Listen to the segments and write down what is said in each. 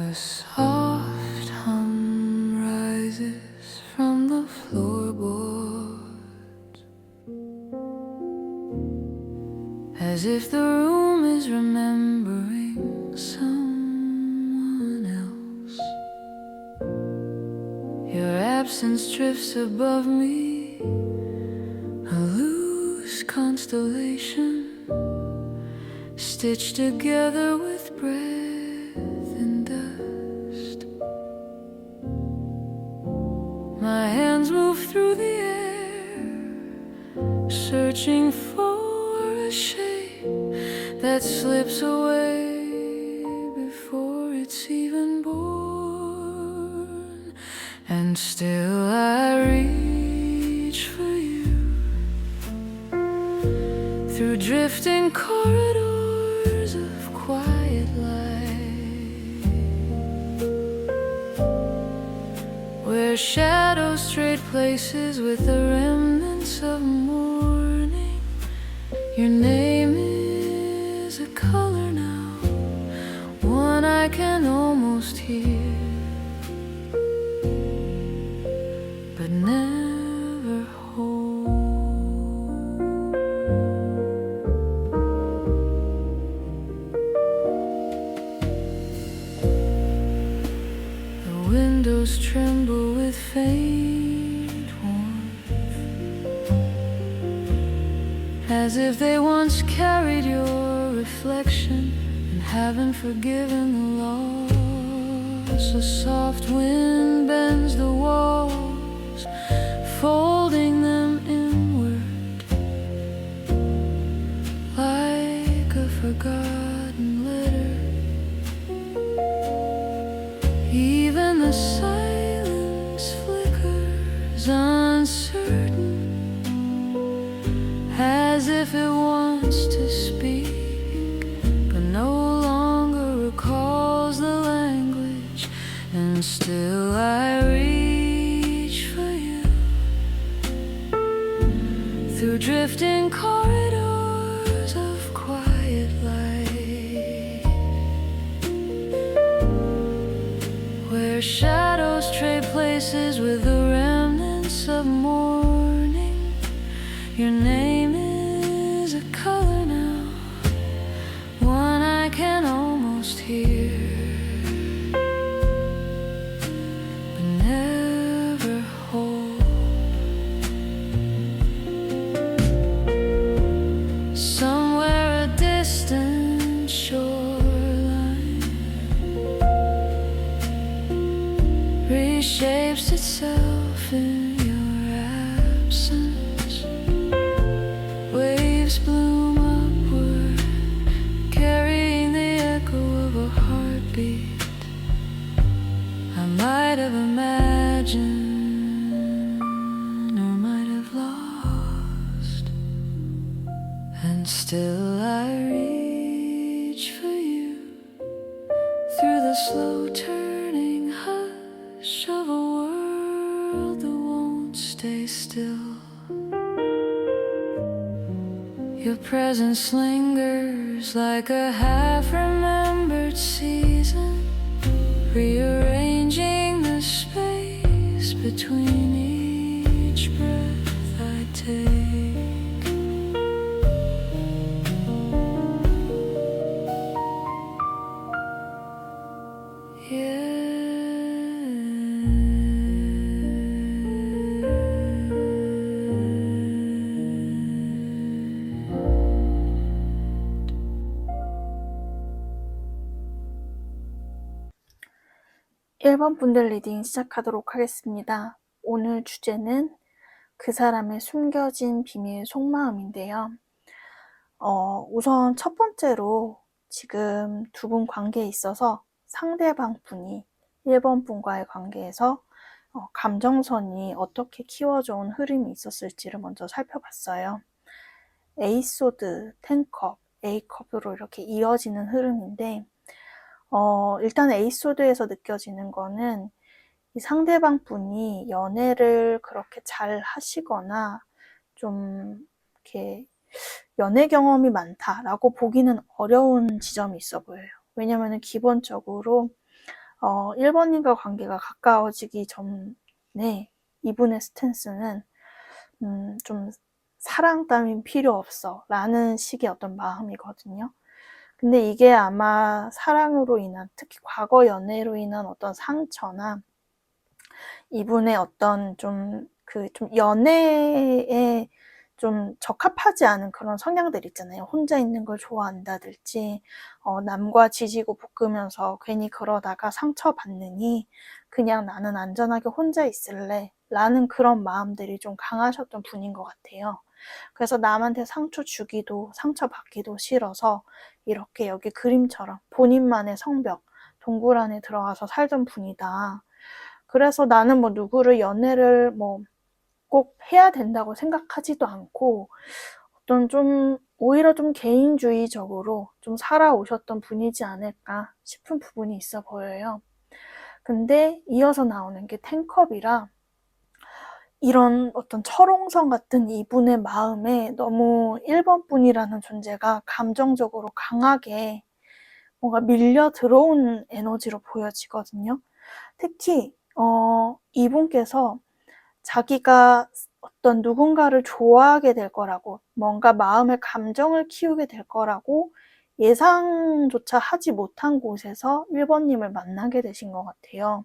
A soft hum rises from the floorboards, as if the room is remembering someone else. Your absence drifts above me, a loose constellation, stitched together with breath and dust. My hands move through the air, searching for a shape that slips away before it's even born. And still I reach for you through drifting corridors of quiet light, where shadows trade places with the remnants of morning. Your name is a color now, one I can almost hear, but never hold. The windows tremble with faint warmth, as if they once carried your reflection and haven't forgiven the loss. A soft wind bends the walls, folding them inward like a forgotten letter. Even the silence flickers uncertain, as if it wants to speak, but no longer recalls the language. And still I reach for you through drifting corridors of quiet light, where shadows trade places with the remnants of morning. Your name is a color now, one I can almost hear, but never hold. Somewhere a distant shoreline reshapes itself in your absence. Waves bloom upward, carrying the echo of a heartbeat I might have imagined or might have lost. And still I reach for you through the slow turning hush of a world that won't stay still. Your presence lingers like a half-remembered season, rearranging the space between each breath I take. (1번) 분들 리딩 시작하도록 하겠습니다. 오늘 주제는 그 사람의 숨겨진 비밀 속마음인데요. 우선 첫 번째로 지금 두 분 관계에 있어서 상대방 분이 1번 분과의 관계에서 감정선이 어떻게 키워져 온 흐름이 있었을지를 먼저 살펴봤어요. 에이소드, 10컵, A컵으로 이렇게 이어지는 흐름인데 일단 에이소드에서 느껴지는 거는 이 상대방 분이 연애를 그렇게 잘 하시거나 좀 이렇게 연애 경험이 많다라고 보기는 어려운 지점이 있어 보여요. 왜냐면은 기본적으로 1번님과 관계가 가까워지기 전에 이분의 스탠스는 좀 사랑 따윈 필요 없어 라는 식의 어떤 마음이거든요. 근데 이게 아마 사랑으로 인한, 특히 과거 연애로 인한 어떤 상처나 이분의 어떤 좀 연애에 좀 적합하지 않은 그런 성향들 있잖아요. 혼자 있는 걸 좋아한다든지, 남과 지지고 볶으면서 괜히 그러다가 상처받느니 그냥 나는 안전하게 혼자 있을래 라는 그런 마음들이 좀 강하셨던 분인 것 같아요. 그래서 남한테 상처 주기도 상처받기도 싫어서 이렇게 여기 그림처럼 본인만의 성벽, 동굴 안에 들어가서 살던 분이다. 그래서 나는 뭐 누구를 연애를 뭐 꼭 해야 된다고 생각하지도 않고 어떤 좀 오히려 좀 개인주의적으로 좀 살아오셨던 분이지 않을까 싶은 부분이 있어 보여요. 근데 이어서 나오는 게 텐컵이라 이런 어떤 철옹성 같은 이분의 마음에 너무 1번 분이라는 존재가 감정적으로 강하게 뭔가 밀려 들어온 에너지로 보여지거든요. 특히 이분께서 자기가 어떤 누군가를 좋아하게 될 거라고, 뭔가 마음의 감정을 키우게 될 거라고 예상조차 하지 못한 곳에서 1번님을 만나게 되신 것 같아요.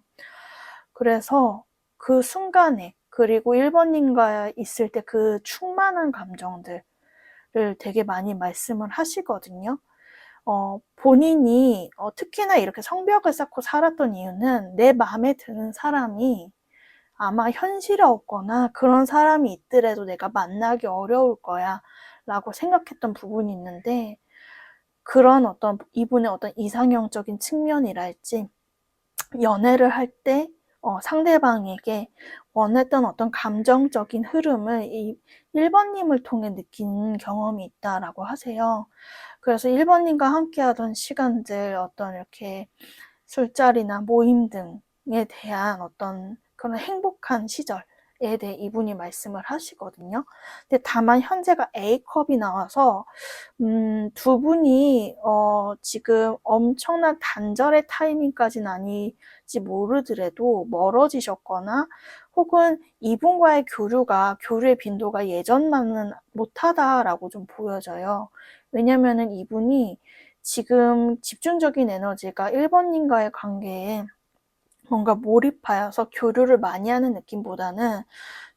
그래서 그 순간에, 그리고 1번님과 있을 때 그 충만한 감정들을 되게 많이 말씀을 하시거든요. 본인이 특히나 이렇게 성벽을 쌓고 살았던 이유는 내 마음에 드는 사람이 아마 현실에 없거나 그런 사람이 있더라도 내가 만나기 어려울 거야 라고 생각했던 부분이 있는데, 그런 어떤 이분의 어떤 이상형적인 측면이랄지 연애를 할 때 상대방에게 원했던 어떤 감정적인 흐름을 이 1번님을 통해 느낀 경험이 있다라고 하세요. 그래서 1번님과 함께 하던 시간들, 어떤 이렇게 술자리나 모임 등에 대한 어떤 그런 행복한 시절에 대해 이분이 말씀을 하시거든요. 근데 다만 현재가 A컵이 나와서 두 분이 지금 엄청난 단절의 타이밍까지는 아닐지 모르더라도 멀어지셨거나 혹은 이분과의 교류의 빈도가 예전만은 못하다라고 좀 보여져요. 왜냐면은 이분이 지금 집중적인 에너지가 1번님과의 관계에 뭔가 몰입하여서 교류를 많이 하는 느낌보다는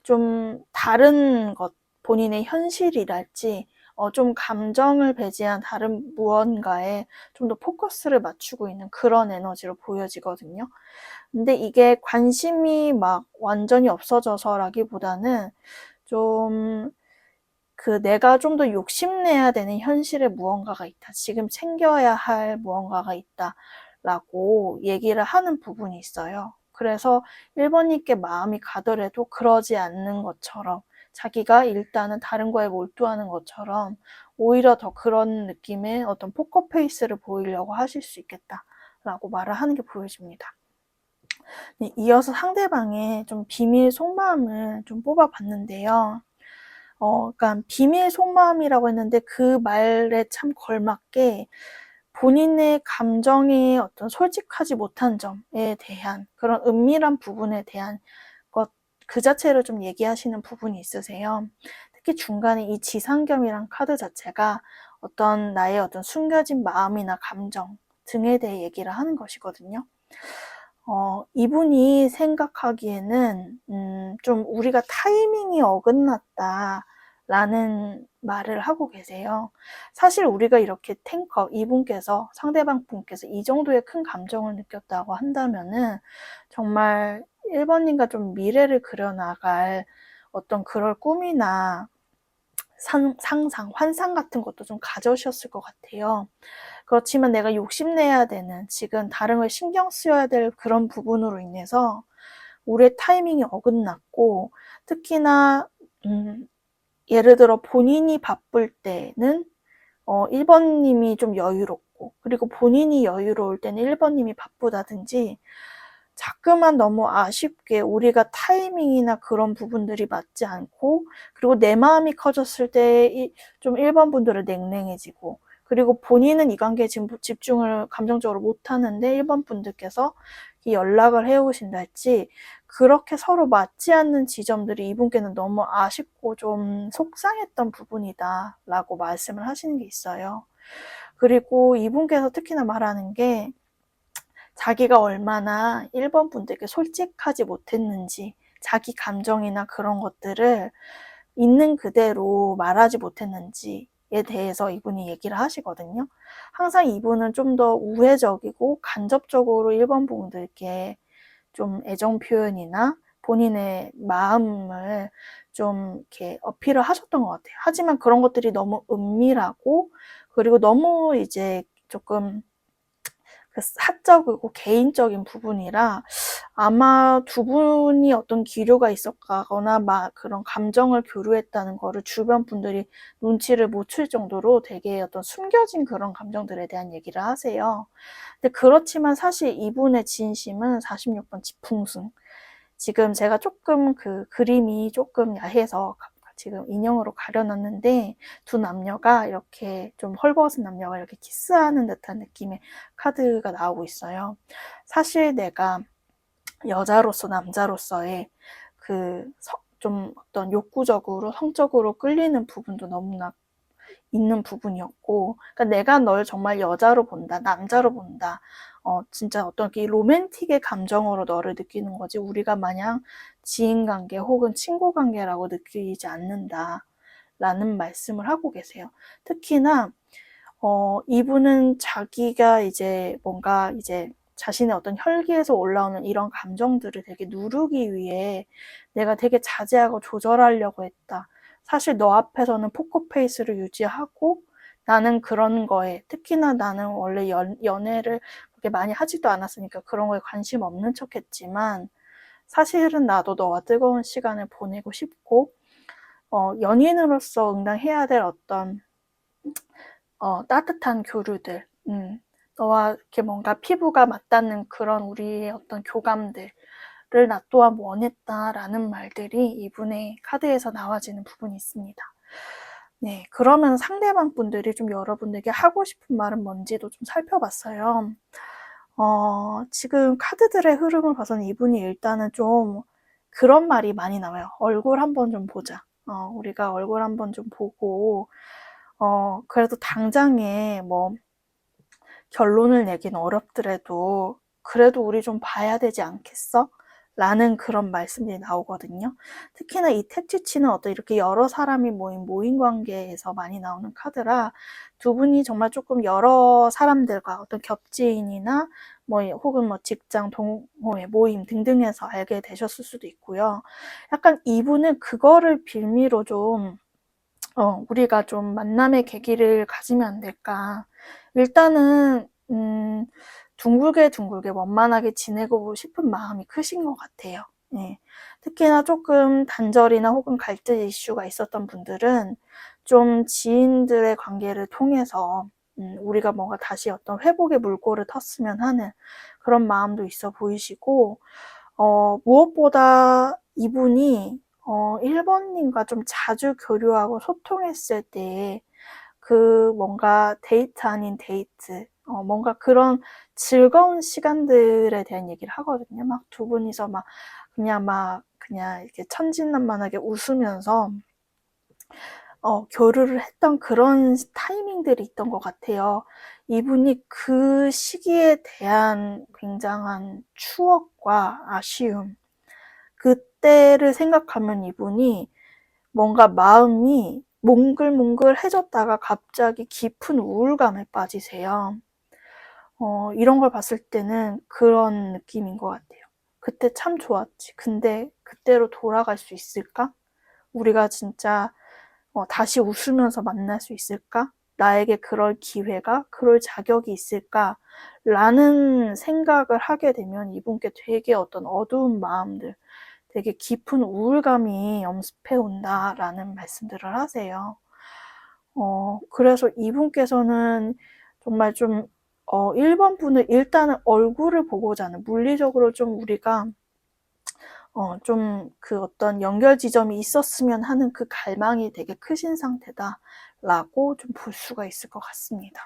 좀 다른 것, 본인의 현실이랄지 좀 감정을 배제한 다른 무언가에 좀 더 포커스를 맞추고 있는 그런 에너지로 보여지거든요. 근데 이게 관심이 막 완전히 없어져서라기보다는 좀 내가 좀 더 욕심내야 되는 현실에 무언가가 있다. 지금 챙겨야 할 무언가가 있다. 라고 얘기를 하는 부분이 있어요. 그래서 1번님께 마음이 가더라도 그러지 않는 것처럼, 자기가 일단은 다른 거에 몰두하는 것처럼 오히려 더 그런 느낌의 어떤 포커페이스를 보이려고 하실 수 있겠다라고 말을 하는 게 보여집니다. 이어서 상대방의 좀 비밀 속마음을 좀 뽑아봤는데요. 그러니까 비밀 속마음이라고 했는데 그 말에 참 걸맞게 본인의 감정에 어떤 솔직하지 못한 점에 대한 그런 은밀한 부분에 대한 것, 그 자체를 좀 얘기하시는 부분이 있으세요. 특히 중간에 이 지상겸이란 카드 자체가 어떤 나의 어떤 숨겨진 마음이나 감정 등에 대해 얘기를 하는 것이거든요. 이분이 생각하기에는 좀 우리가 타이밍이 어긋났다라는 말을 하고 계세요. 사실 우리가 이렇게 이분께서, 상대방 분께서 이 정도의 큰 감정을 느꼈다고 한다면은 정말 1번님과 좀 미래를 그려나갈 어떤 그럴 꿈이나 상상, 환상 같은 것도 좀 가져오셨을 것 같아요. 그렇지만 내가 욕심내야 되는, 지금 다른 걸 신경 쓰여야 될 그런 부분으로 인해서 우리의 타이밍이 어긋났고, 특히나 예를 들어 본인이 바쁠 때는 1번님이 좀 여유롭고, 그리고 본인이 여유로울 때는 1번님이 바쁘다든지, 자꾸만 너무 아쉽게 우리가 타이밍이나 그런 부분들이 맞지 않고, 그리고 내 마음이 커졌을 때 좀 1번 분들은 냉랭해지고, 그리고 본인은 이 관계에 지금 집중을 감정적으로 못하는데 1번 분들께서 연락을 해오신다 했지, 그렇게 서로 맞지 않는 지점들이 이분께는 너무 아쉽고 좀 속상했던 부분이다 라고 말씀을 하시는 게 있어요. 그리고 이분께서 특히나 말하는 게 자기가 얼마나 1번 분들께 솔직하지 못했는지, 자기 감정이나 그런 것들을 있는 그대로 말하지 못했는지에 대해서 이분이 얘기를 하시거든요. 항상 이분은 좀 더 우회적이고 간접적으로 1번 분들께 좀 애정 표현이나 본인의 마음을 좀 이렇게 어필을 하셨던 것 같아요. 하지만 그런 것들이 너무 은밀하고, 그리고 너무 이제 조금 사적이고 개인적인 부분이라 아마 두 분이 어떤 기류가 있었거나 그런 감정을 교류했다는 거를 주변 분들이 눈치를 못 챌 정도로 되게 어떤 숨겨진 그런 감정들에 대한 얘기를 하세요. 근데 그렇지만 사실 이분의 진심은 46번 지풍승. 지금 제가 조금 그 그림이 조금 야해서 지금 인형으로 가려놨는데, 두 남녀가 이렇게 좀 헐벗은 남녀가 이렇게 키스하는 듯한 느낌의 카드가 나오고 있어요. 사실 내가 여자로서 남자로서의 그 좀 어떤 욕구적으로 성적으로 끌리는 부분도 너무나 있는 부분이었고, 그러니까 내가 널 정말 여자로 본다, 남자로 본다, 진짜 어떤 이 로맨틱의 감정으로 너를 느끼는 거지, 우리가 마냥 지인관계 혹은 친구관계라고 느끼지 않는다 라는 말씀을 하고 계세요. 특히나 이분은 자기가 이제 뭔가 이제 자신의 어떤 혈기에서 올라오는 이런 감정들을 되게 누르기 위해 내가 되게 자제하고 조절하려고 했다. 사실 너 앞에서는 포커페이스를 유지하고 나는 그런 거에, 특히나 나는 원래 연애를 그렇게 많이 하지도 않았으니까 그런 거에 관심 없는 척 했지만, 사실은 나도 너와 뜨거운 시간을 보내고 싶고, 연인으로서 응당해야 될 어떤 따뜻한 교류들, 너와 이렇게 뭔가 피부가 맞닿는 그런 우리의 어떤 교감들을 나 또한 원했다라는 말들이 이분의 카드에서 나와지는 부분이 있습니다. 네, 그러면 상대방 분들이 좀 여러분들에게 하고 싶은 말은 뭔지도 좀 살펴봤어요. 지금 카드들의 흐름을 봐서는 이분이 일단은 좀 그런 말이 많이 나와요. 얼굴 한번 좀 보자. 우리가 얼굴 한번 좀 보고, 그래도 당장에 뭐 결론을 내긴 어렵더라도 그래도 우리 좀 봐야 되지 않겠어? 라는 그런 말씀들이 나오거든요. 특히나 이 택지치는 어떤 이렇게 여러 사람이 모인 관계에서 많이 나오는 카드라, 두 분이 정말 조금 여러 사람들과 어떤 겹지인이나 혹은 직장 동호회 모임 등등에서 알게 되셨을 수도 있고요. 약간 이분은 그거를 빌미로 좀 우리가 좀 만남의 계기를 가지면 안 될까. 일단은 둥글게 원만하게 지내고 싶은 마음이 크신 것 같아요. 예. 특히나 조금 단절이나 혹은 갈등 이슈가 있었던 분들은 좀 지인들의 관계를 통해서 우리가 뭔가 다시 어떤 회복의 물꼬를 텄으면 하는 그런 마음도 있어 보이시고, 무엇보다 이분이 1번님과 좀 자주 교류하고 소통했을 때 그 뭔가 데이트 아닌 데이트, 뭔가 그런 즐거운 시간들에 대한 얘기를 하거든요. 막 두 분이서 그냥 이렇게 천진난만하게 웃으면서 교류를 했던 그런 타이밍들이 있던 것 같아요. 이분이 그 시기에 대한 굉장한 추억과 아쉬움, 그때를 생각하면 이분이 뭔가 마음이 몽글몽글해졌다가 갑자기 깊은 우울감에 빠지세요. 이런 걸 봤을 때는 그런 느낌인 것 같아요. 그때 참 좋았지. 근데 그때로 돌아갈 수 있을까? 우리가 진짜 다시 웃으면서 만날 수 있을까? 나에게 그럴 기회가, 그럴 자격이 있을까? 라는 생각을 하게 되면 이분께 되게 어떤 어두운 마음들, 되게 깊은 우울감이 엄습해 온다라는 말씀들을 하세요. 그래서 이분께서는 정말 좀 1번 분을 일단은 얼굴을 보고자 하는, 물리적으로 좀 우리가 좀 그 어떤 연결 지점이 있었으면 하는 그 갈망이 되게 크신 상태다 라고 좀 볼 수가 있을 것 같습니다.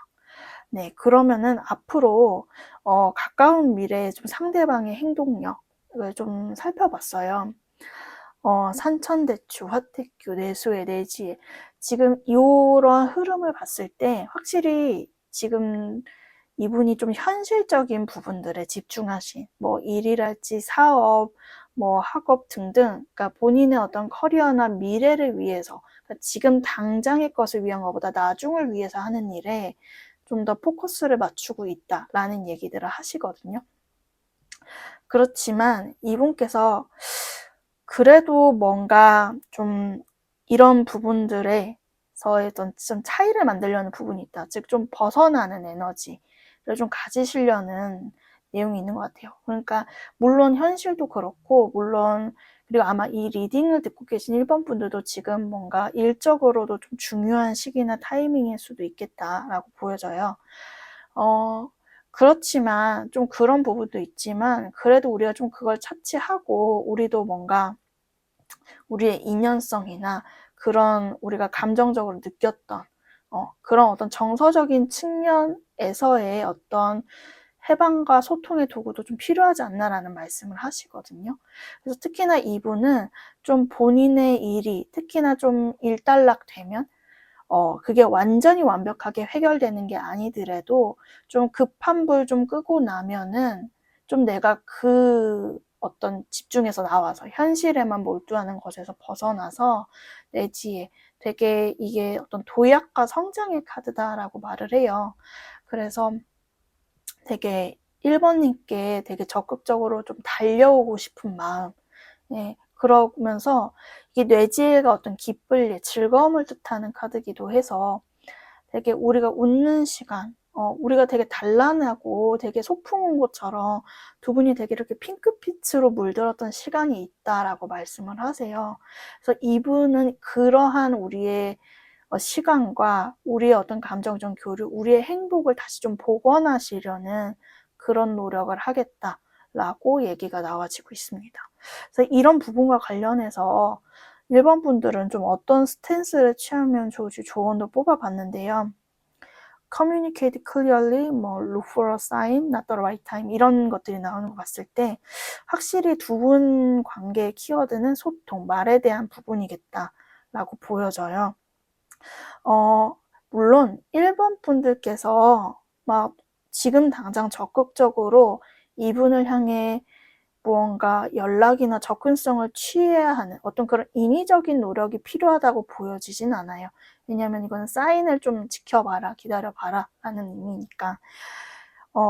네, 그러면은 앞으로 가까운 미래에 좀 상대방의 행동력을 좀 살펴봤어요. 산천대추, 화택교, 내수의 내지에 지금 이런 흐름을 봤을 때 확실히 지금 이분이 좀 현실적인 부분들에 집중하신 뭐 일이랄지 사업, 뭐 학업 등등, 그러니까 본인의 어떤 커리어나 미래를 위해서, 그러니까 지금 당장의 것을 위한 것보다 나중을 위해서 하는 일에 좀 더 포커스를 맞추고 있다라는 얘기들을 하시거든요. 그렇지만 이분께서 그래도 뭔가 좀 이런 부분들에서의 좀 차이를 만들려는 부분이 있다. 즉 좀 벗어나는 에너지를 좀 가지시려는 내용이 있는 것 같아요. 그러니까 물론 현실도 그렇고, 물론 그리고 아마 이 리딩을 듣고 계신 1번 분들도 지금 뭔가 일적으로도 좀 중요한 시기나 타이밍일 수도 있겠다라고 보여져요. 그렇지만 좀 그런 부분도 있지만, 그래도 우리가 좀 그걸 차치하고 우리도 뭔가 우리의 인연성이나 그런 우리가 감정적으로 느꼈던 그런 어떤 정서적인 측면에서의 어떤 해방과 소통의 도구도 좀 필요하지 않나라는 말씀을 하시거든요. 그래서 특히나 이분은 좀 본인의 일이 특히나 좀 일단락되면 그게 완전히 완벽하게 해결되는 게 아니더라도 좀 급한 불 좀 끄고 나면은 좀 내가 그 어떤 집중에서 나와서 현실에만 몰두하는 것에서 벗어나서 내지에 되게 이게 어떤 도약과 성장의 카드다라고 말을 해요. 그래서 되게 1번님께 되게 적극적으로 좀 달려오고 싶은 마음, 예, 그러면서 이게 뇌지혜가 어떤 기쁠, 즐거움을 뜻하는 카드기도 해서 되게 우리가 웃는 시간, 우리가 되게 단란하고 되게 소풍 온 것처럼 두 분이 되게 이렇게 핑크빛으로 물들었던 시간이 있다라고 말씀을 하세요. 그래서 이분은 그러한 우리의 시간과 우리의 어떤 감정적 교류, 우리의 행복을 다시 좀 복원하시려는 그런 노력을 하겠다라고 얘기가 나와지고 있습니다. 그래서 이런 부분과 관련해서 1번 분들은 좀 어떤 스탠스를 취하면 좋을지 조언도 뽑아봤는데요. Communicate clearly, 뭐 look for a sign, not the right time 이런 것들이 나오는 거 봤을 때 확실히 두 분 관계의 키워드는 소통, 말에 대한 부분이겠다라고 보여져요. 물론 1번 분들께서 막 지금 당장 적극적으로 이분을 향해 무언가 연락이나 접근성을 취해야 하는 어떤 그런 인위적인 노력이 필요하다고 보여지진 않아요. 왜냐하면 이거는 사인을 좀 지켜봐라, 기다려봐라 라는 의미니까.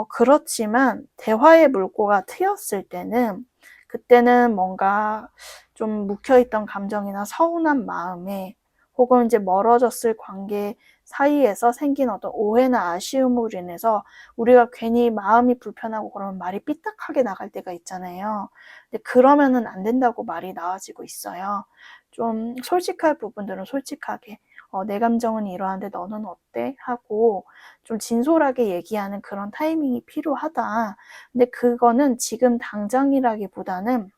그렇지만 대화의 물꼬가 트였을 때는 그때는 뭔가 좀 묵혀있던 감정이나 서운한 마음에 혹은 이제 멀어졌을 관계 사이에서 생긴 어떤 오해나 아쉬움으로 인해서 우리가 괜히 마음이 불편하고 그러면 말이 삐딱하게 나갈 때가 있잖아요. 근데 그러면은 안 된다고 말이 나와지고 있어요. 좀 솔직할 부분들은 솔직하게 내 감정은 이러한데 너는 어때? 하고 좀 진솔하게 얘기하는 그런 타이밍이 필요하다. 근데 그거는 지금 당장이라기보다는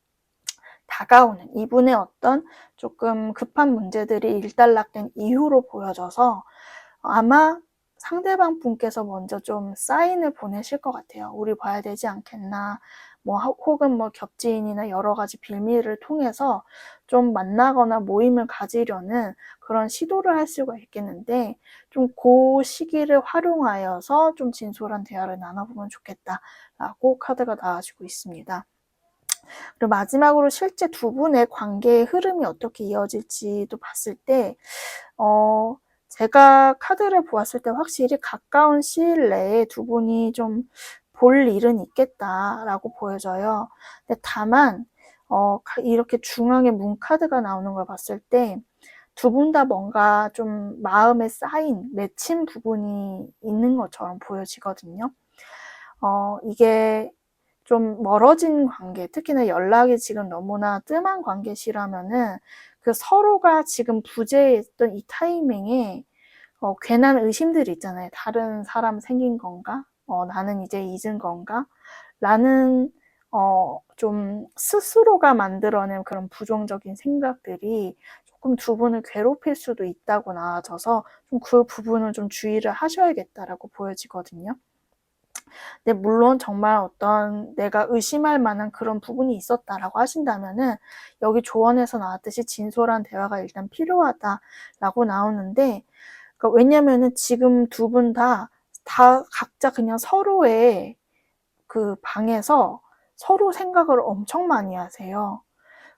다가오는 이분의 어떤 조금 급한 문제들이 일단락된 이후로 보여져서 아마 상대방 분께서 먼저 좀 사인을 보내실 것 같아요. 우리 봐야 되지 않겠나. 뭐 혹은 뭐 겹지인이나 여러 가지 빌미를 통해서 좀 만나거나 모임을 가지려는 그런 시도를 할 수가 있겠는데 좀 그 시기를 활용하여서 좀 진솔한 대화를 나눠보면 좋겠다라고 카드가 나와주고 있습니다. 그리고 마지막으로 실제 두 분의 관계의 흐름이 어떻게 이어질지도 봤을 때 제가 카드를 보았을 때 확실히 가까운 시일 내에 두 분이 좀 볼 일은 있겠다라고 보여져요. 근데 다만 이렇게 중앙에 문 카드가 나오는 걸 봤을 때 두 분 다 뭔가 좀 마음에 쌓인 맺힌 부분이 있는 것처럼 보여지거든요. 이게 좀 멀어진 관계, 특히나 연락이 지금 너무나 뜸한 관계시라면은 그 서로가 지금 부재했던 이 타이밍에 괜한 의심들이 있잖아요. 다른 사람 생긴 건가? 나는 이제 잊은 건가? 라는 좀 스스로가 만들어낸 그런 부정적인 생각들이 조금 두 분을 괴롭힐 수도 있다고 나와져서 좀 그 부분을 좀 주의를 하셔야겠다라고 보여지거든요. 근데 물론 정말 어떤 내가 의심할 만한 그런 부분이 있었다라고 하신다면은 여기 조언에서 나왔듯이 진솔한 대화가 일단 필요하다라고 나오는데, 그러니까 왜냐면은 지금 두 분 다 각자 그냥 서로의 그 방에서 서로 생각을 엄청 많이 하세요.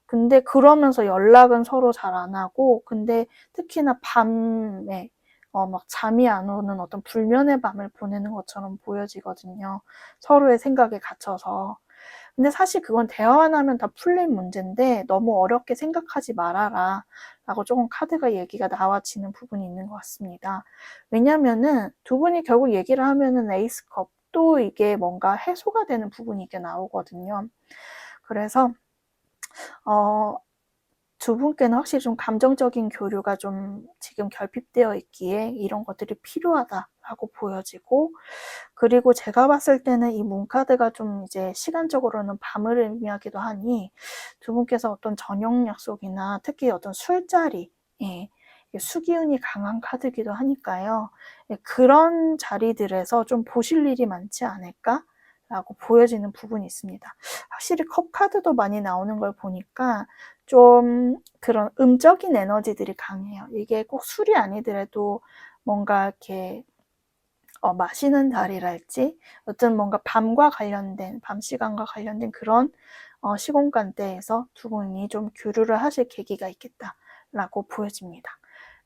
근데 그러면서 연락은 서로 잘 안 하고, 근데 특히나 밤에 막 잠이 안 오는 어떤 불면의 밤을 보내는 것처럼 보여지거든요. 서로의 생각에 갇혀서. 근데 사실 그건 대화만 하면 다 풀릴 문제인데 너무 어렵게 생각하지 말아라 라고 조금 카드가 얘기가 나와지는 부분이 있는 것 같습니다. 왜냐면은 두 분이 결국 얘기를 하면은 에이스컵 또 이게 뭔가 해소가 되는 부분이 이게 나오거든요. 그래서 두 분께는 확실히 좀 감정적인 교류가 좀 지금 결핍되어 있기에 이런 것들이 필요하다라고 보여지고, 그리고 제가 봤을 때는 이 문카드가 좀 이제 시간적으로는 밤을 의미하기도 하니 두 분께서 어떤 저녁 약속이나 특히 어떤 술자리, 예, 수기운이 강한 카드기도 하니까요. 예, 그런 자리들에서 좀 보실 일이 많지 않을까? 라고 보여지는 부분이 있습니다. 확실히 컵 카드도 많이 나오는 걸 보니까 좀 그런 음적인 에너지들이 강해요. 이게 꼭 술이 아니더라도 뭔가 이렇게 마시는 자리랄지 어떤 뭔가 밤과 관련된, 밤 시간과 관련된 그런 시공간대에서 두 분이 좀 교류를 하실 계기가 있겠다라고 보여집니다.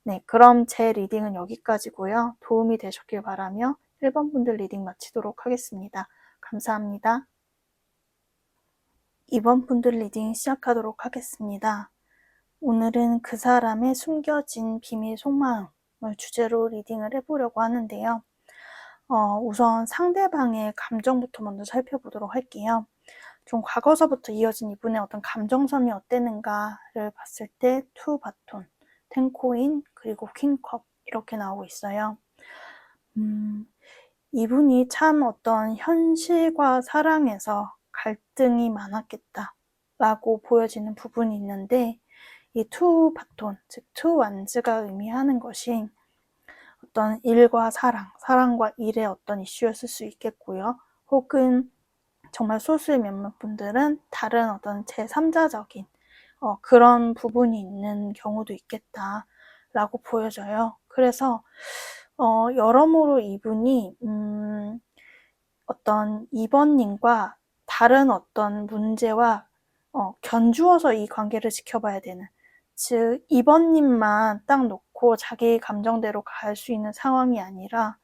네, 그럼 제 리딩은 여기까지고요. 도움이 되셨길 바라며 1번 분들 리딩 마치도록 하겠습니다. 감사합니다. 2번 분들 리딩 시작하도록 하겠습니다. 오늘은 그 사람의 숨겨진 비밀 속마음을 주제로 리딩을 해보려고 하는데요. 우선 상대방의 감정부터 먼저 살펴보도록 할게요. 좀 과거서부터 이어진 이분의 어떤 감정선이 어땠는가를 봤을 때 투 바톤, 10코인, 그리고 퀸컵 이렇게 나오고 있어요. 이분이 참 어떤 현실과 사랑에서 갈등이 많았겠다라고 보여지는 부분이 있는데, 이 투 바톤, 즉 투 완즈가 의미하는 것이 어떤 일과 사랑과 일의 어떤 이슈였을 수 있겠고요. 혹은 정말 소수의 몇몇 분들은 다른 어떤 제3자적인 그런 부분이 있는 경우도 있겠다라고 보여져요. 그래서 여러모로 이분이 어떤 2번님과 다른 어떤 문제와 견주어서 이 관계를 지켜봐야 되는, 즉 2번님만 딱 놓고 자기 감정대로 갈 수 있는 상황이 아니라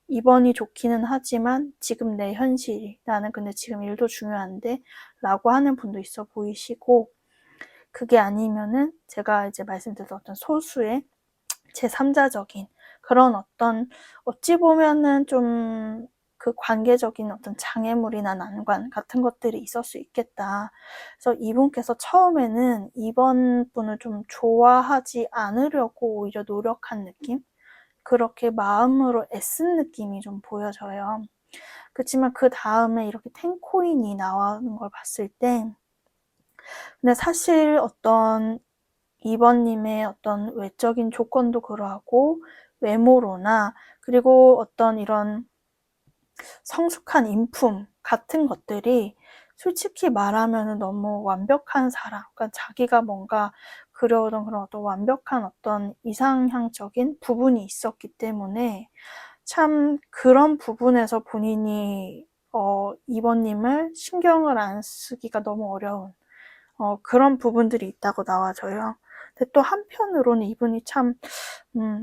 2번이 좋기는 하지만 지금 내 현실이, 나는 근데 지금 일도 중요한데 라고 하는 분도 있어 보이시고, 그게 아니면은 제가 이제 말씀드렸던 어떤 소수의 제3자적인 그런 어떤 어찌 보면은 좀 그 관계적인 어떤 장애물이나 난관 같은 것들이 있을 수 있겠다. 그래서 이분께서 처음에는 2번 분을 좀 좋아하지 않으려고 오히려 노력한 느낌? 그렇게 마음으로 애쓴 느낌이 좀 보여져요. 그렇지만 그 다음에 이렇게 10코인이 나오는 걸 봤을 때, 근데 사실 어떤 2번님의 어떤 외적인 조건도 그러하고 외모로나 그리고 어떤 이런 성숙한 인품 같은 것들이 솔직히 말하면 너무 완벽한 사람, 그러니까 자기가 뭔가 그려오던 그런 어떤 완벽한 어떤 이상향적인 부분이 있었기 때문에 참 그런 부분에서 본인이 2번님을 신경을 안 쓰기가 너무 어려운 그런 부분들이 있다고 나와져요. 근데 또 한편으로는 이분이 참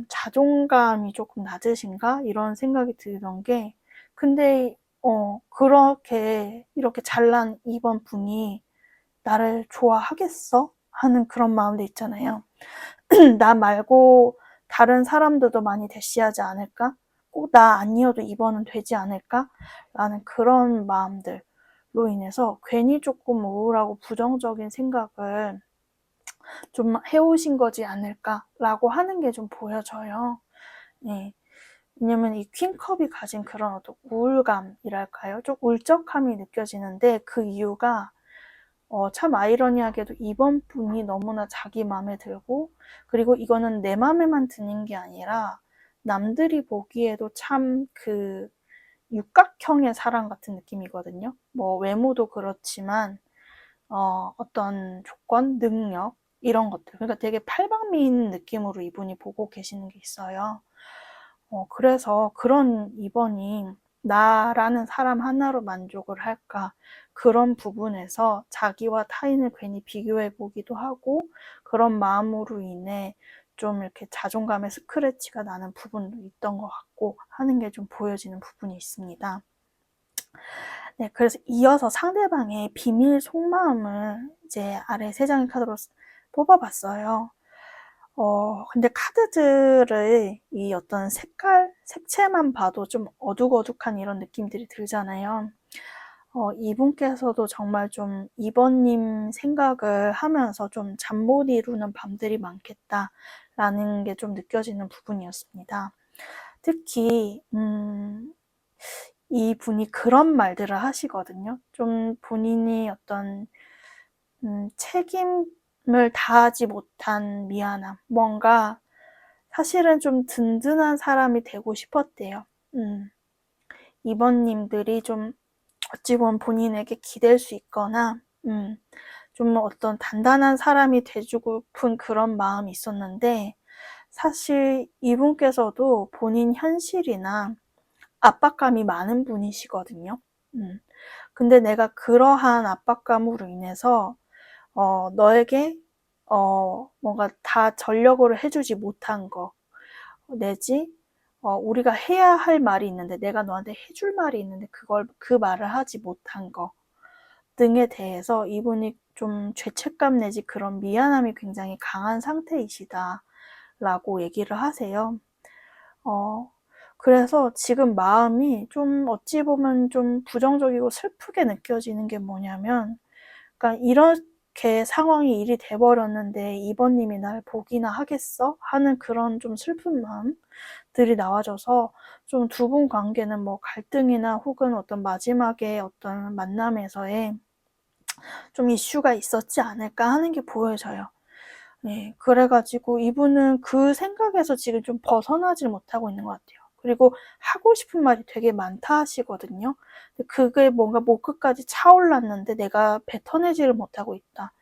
자존감이 조금 낮으신가? 이런 생각이 들던 게, 근데 그렇게 이렇게 잘난 2번 분이 나를 좋아하겠어? 하는 그런 마음도 있잖아요. 나 말고 다른 사람들도 많이 대시하지 않을까? 꼭 나 아니어도 2번은 되지 않을까? 라는 그런 마음들로 인해서 괜히 조금 우울하고 부정적인 생각을 좀 해오신 거지 않을까라고 하는 게 좀 보여져요. 네. 왜냐면 이 퀸컵이 가진 그런 어떤 우울감이랄까요? 좀 울적함이 느껴지는데 그 이유가 참 아이러니하게도 이번 분이 너무나 자기 마음에 들고, 그리고 이거는 내 마음에만 드는 게 아니라 남들이 보기에도 참 그 육각형의 사람 같은 느낌이거든요. 뭐 외모도 그렇지만 어떤 조건, 능력 이런 것들. 그러니까 되게 팔방미인 느낌으로 이분이 보고 계시는 게 있어요. 그래서 그런 이번이 나라는 사람 하나로 만족을 할까? 그런 부분에서 자기와 타인을 괜히 비교해 보기도 하고, 그런 마음으로 인해 좀 이렇게 자존감의 스크래치가 나는 부분도 있던 것 같고 하는 게 좀 보여지는 부분이 있습니다. 네, 그래서 이어서 상대방의 비밀 속마음을 이제 아래 3장의 카드로 뽑아봤어요. 근데 카드들의 이 어떤 색깔, 색채만 봐도 좀 어둑어둑한 이런 느낌들이 들잖아요. 이분께서도 정말 좀 이번님 생각을 하면서 좀 잠 못 이루는 밤들이 많겠다라는 게 좀 느껴지는 부분이었습니다. 특히 이분이 그런 말들을 하시거든요. 좀 본인이 어떤 책임을 다하지 못한 미안함, 뭔가 사실은 좀 든든한 사람이 되고 싶었대요. 이번님들이 좀 어찌 보면 본인에게 기댈 수 있거나 좀 어떤 단단한 사람이 돼주고픈 그런 마음이 있었는데, 사실 이분께서도 본인 현실이나 압박감이 많은 분이시거든요. 근데 내가 그러한 압박감으로 인해서 너에게 뭔가 다 전력으로 해주지 못한 거, 내지 우리가 해야 할 말이 있는데, 내가 너한테 해줄 말이 있는데 그 말을 하지 못한 거 등에 대해서 이분이 좀 죄책감 내지 그런 미안함이 굉장히 강한 상태이시다라고 얘기를 하세요. 그래서 지금 마음이 좀 어찌 보면 좀 부정적이고 슬프게 느껴지는 게 뭐냐면, 그러니까 이렇게 상황이 일이 돼버렸는데 이번님이 날 보기나 하겠어? 하는 그런 좀 슬픈 마음들이 나와져서 좀 두 분 관계는 뭐 갈등이나 혹은 어떤 마지막에 어떤 만남에서의 좀 이슈가 있었지 않을까 하는 게 보여져요. 네, 그래가지고 이분은 그 생각에서 지금 좀 벗어나질 못하고 있는 것 같아요. 그리고 하고 싶은 말이 되게 많다 하시거든요. 그게 뭔가 목 끝까지 차올랐는데 내가 뱉어내지를 못하고 있다.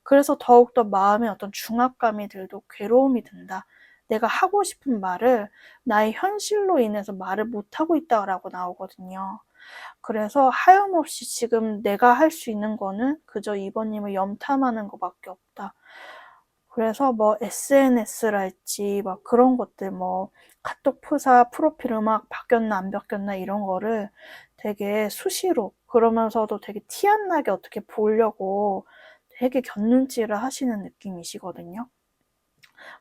그래서 더욱더 마음에 어떤 중압감이 들고 괴로움이 든다. 내가 하고 싶은 말을 나의 현실로 인해서 말을 못하고 있다라고 나오거든요. 그래서 하염없이 지금 내가 할 수 있는 거는 그저 이번님을 염탐하는 것밖에 없다. 그래서 뭐 SNS랄지 막 그런 것들, 뭐 카톡 프사 프로필 음악 바뀌었나 안 바뀌었나 이런 거를 되게 수시로, 그러면서도 되게 티 안 나게 어떻게 보려고 되게 곁눈질을 하시는 느낌이시거든요.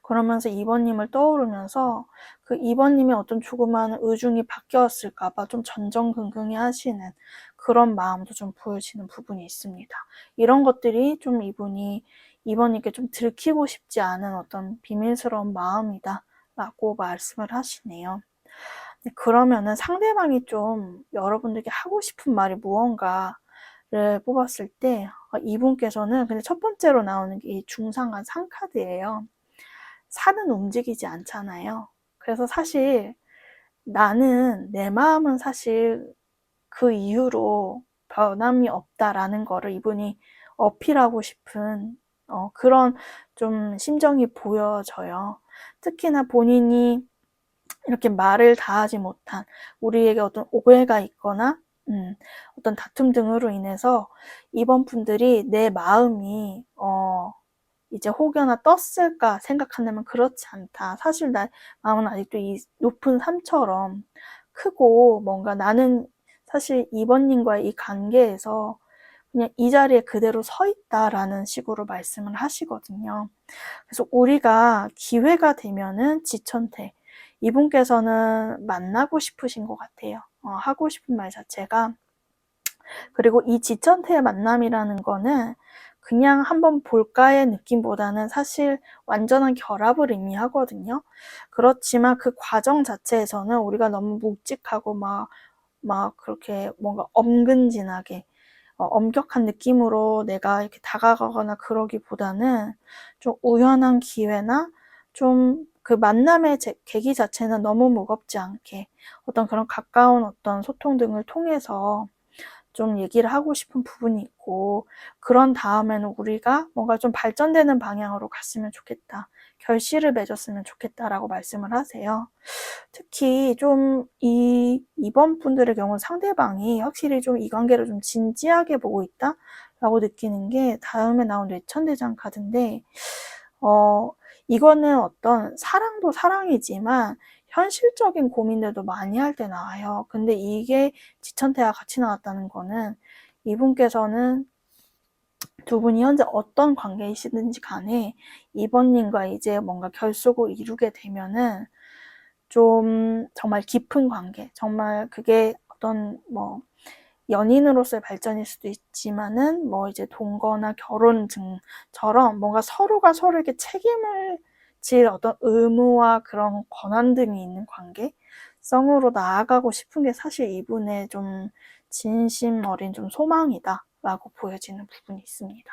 그러면서 이번님을 떠오르면서 그 이번님의 어떤 조그마한 의중이 바뀌었을까봐 좀 전전긍긍해 하시는 그런 마음도 좀 보여지는 부분이 있습니다. 이런 것들이 좀 이번님께 좀 들키고 싶지 않은 어떤 비밀스러운 마음이다 라고 말씀을 하시네요. 그러면은 상대방이 좀 여러분들께 하고 싶은 말이 무언가를 뽑았을 때 이분께서는 근데 첫 번째로 나오는 게 이 중상간 상카드예요. 산은 움직이지 않잖아요. 그래서 사실 내 마음은 사실 그 이후로 변함이 없다라는 거를 이분이 어필하고 싶은 그런 좀 심정이 보여져요. 특히나 본인이 이렇게 말을 다하지 못한, 우리에게 어떤 오해가 있거나 어떤 다툼 등으로 인해서 이번 분들이 내 마음이 이제 혹여나 떴을까 생각한다면 그렇지 않다. 사실 내 마음은 아직도 이 높은 산처럼 크고, 뭔가 나는 사실 이번님과의 이 관계에서 그냥 이 자리에 그대로 서 있다라는 식으로 말씀을 하시거든요. 그래서 우리가 기회가 되면은 지천태, 이분께서는 만나고 싶으신 것 같아요. 하고 싶은 말 자체가. 그리고 이 지천태의 만남이라는 거는 그냥 한번 볼까의 느낌보다는 사실 완전한 결합을 의미하거든요. 그렇지만 그 과정 자체에서는 우리가 너무 묵직하고 막 그렇게 뭔가 엄근진하게 엄격한 느낌으로 내가 이렇게 다가가거나 그러기보다는 좀 우연한 기회나 좀 그 만남의 계기 자체는 너무 무겁지 않게 어떤 그런 가까운 어떤 소통 등을 통해서 좀 얘기를 하고 싶은 부분이 있고, 그런 다음에는 우리가 뭔가 좀 발전되는 방향으로 갔으면 좋겠다, 결실을 맺었으면 좋겠다라고 말씀을 하세요. 특히 좀 이번 분들의 경우 상대방이 확실히 좀 이 관계를 좀 진지하게 보고 있다라고 느끼는 게 다음에 나온 뇌천대장 카드인데, 이거는 어떤 사랑도 사랑이지만 현실적인 고민들도 많이 할 때 나와요. 근데 이게 지천태와 같이 나왔다는 거는 이분께서는 두 분이 현재 어떤 관계이시든지 간에 이번님과 이제 뭔가 결속을 이루게 되면은 좀 정말 깊은 관계, 정말 그게 어떤 뭐 연인으로서의 발전일 수도 있지만은 뭐 이제 동거나 결혼 등처럼 뭔가 서로가 서로에게 책임을 질 어떤 의무와 그런 권한 등이 있는 관계성으로 나아가고 싶은 게 사실 이분의 좀 진심 어린 좀 소망이다라고 보여지는 부분이 있습니다.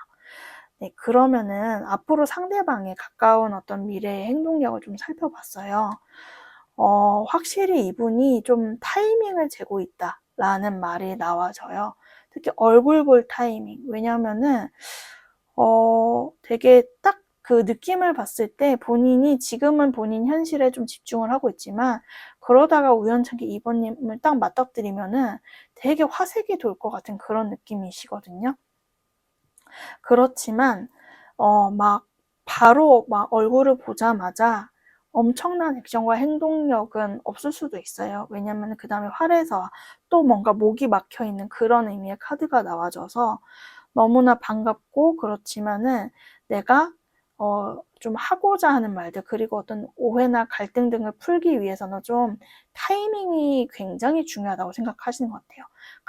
네, 그러면은 앞으로 상대방의 가까운 어떤 미래의 행동력을 좀 살펴봤어요. 확실히 이분이 좀 타이밍을 재고 있다라는 말이 나와져요. 특히 얼굴 볼 타이밍. 왜냐면은, 되게 딱 그 느낌을 봤을 때 본인이 지금은 본인 현실에 좀 집중을 하고 있지만, 그러다가 우연찮게 이번님을 딱 맞닥뜨리면은 되게 화색이 돌 것 같은 그런 느낌이시거든요. 그렇지만, 막 바로 막 얼굴을 보자마자 엄청난 액션과 행동력은 없을 수도 있어요. 왜냐면 그 다음에 활에서 또 뭔가 목이 막혀 있는 그런 의미의 카드가 나와져서 너무나 반갑고, 그렇지만은 내가 좀 하고자 하는 말들, 그리고 어떤 오해나 갈등 등을 풀기 위해서는 좀 타이밍이 굉장히 중요하다고 생각하시는 것 같아요.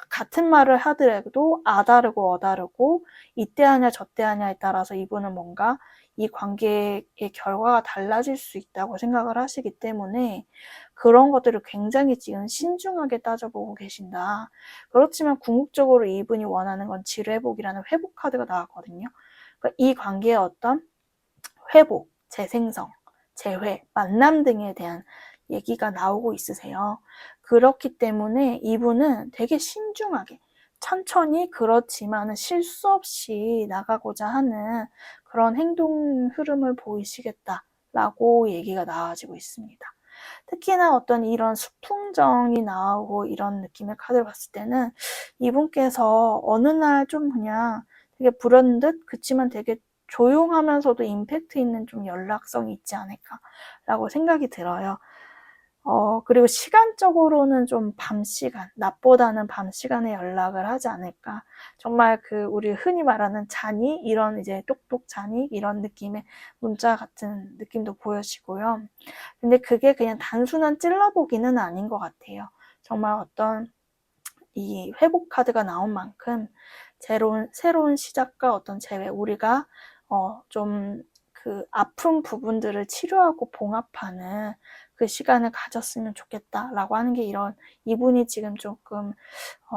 같은 말을 하더라도 아다르고 어다르고 이때 하냐 저때 하냐에 따라서 이분은 뭔가 이 관계의 결과가 달라질 수 있다고 생각을 하시기 때문에 그런 것들을 굉장히 지금 신중하게 따져보고 계신다. 그렇지만 궁극적으로 이분이 원하는 건 질회복이라는 회복 카드가 나왔거든요. 그러니까 이 관계의 어떤 회복, 재생성, 재회, 만남 등에 대한 얘기가 나오고 있으세요. 그렇기 때문에 이분은 되게 신중하게 천천히, 그렇지만 실수 없이 나가고자 하는 그런 행동 흐름을 보이시겠다라고 얘기가 나와지고 있습니다. 특히나 어떤 이런 수풍정이 나오고 이런 느낌의 카드를 봤을 때는 이분께서 어느 날 좀 그냥 되게 불현듯, 그치만 되게 조용하면서도 임팩트 있는 좀 연락성이 있지 않을까라고 생각이 들어요. 그리고 시간적으로는 좀 밤 시간, 낮보다는 밤 시간에 연락을 하지 않을까. 정말 그 우리 흔히 말하는 잔이, 이런 이제 똑똑 잔이, 이런 느낌의 문자 같은 느낌도 보여지고요. 근데 그게 그냥 단순한 찔러보기는 아닌 것 같아요. 정말 어떤 이 회복 카드가 나온 만큼 새로운 시작과 어떤 재회, 우리가 좀 그 아픈 부분들을 치료하고 봉합하는 그 시간을 가졌으면 좋겠다라고 하는 게 이런 이분이 지금 조금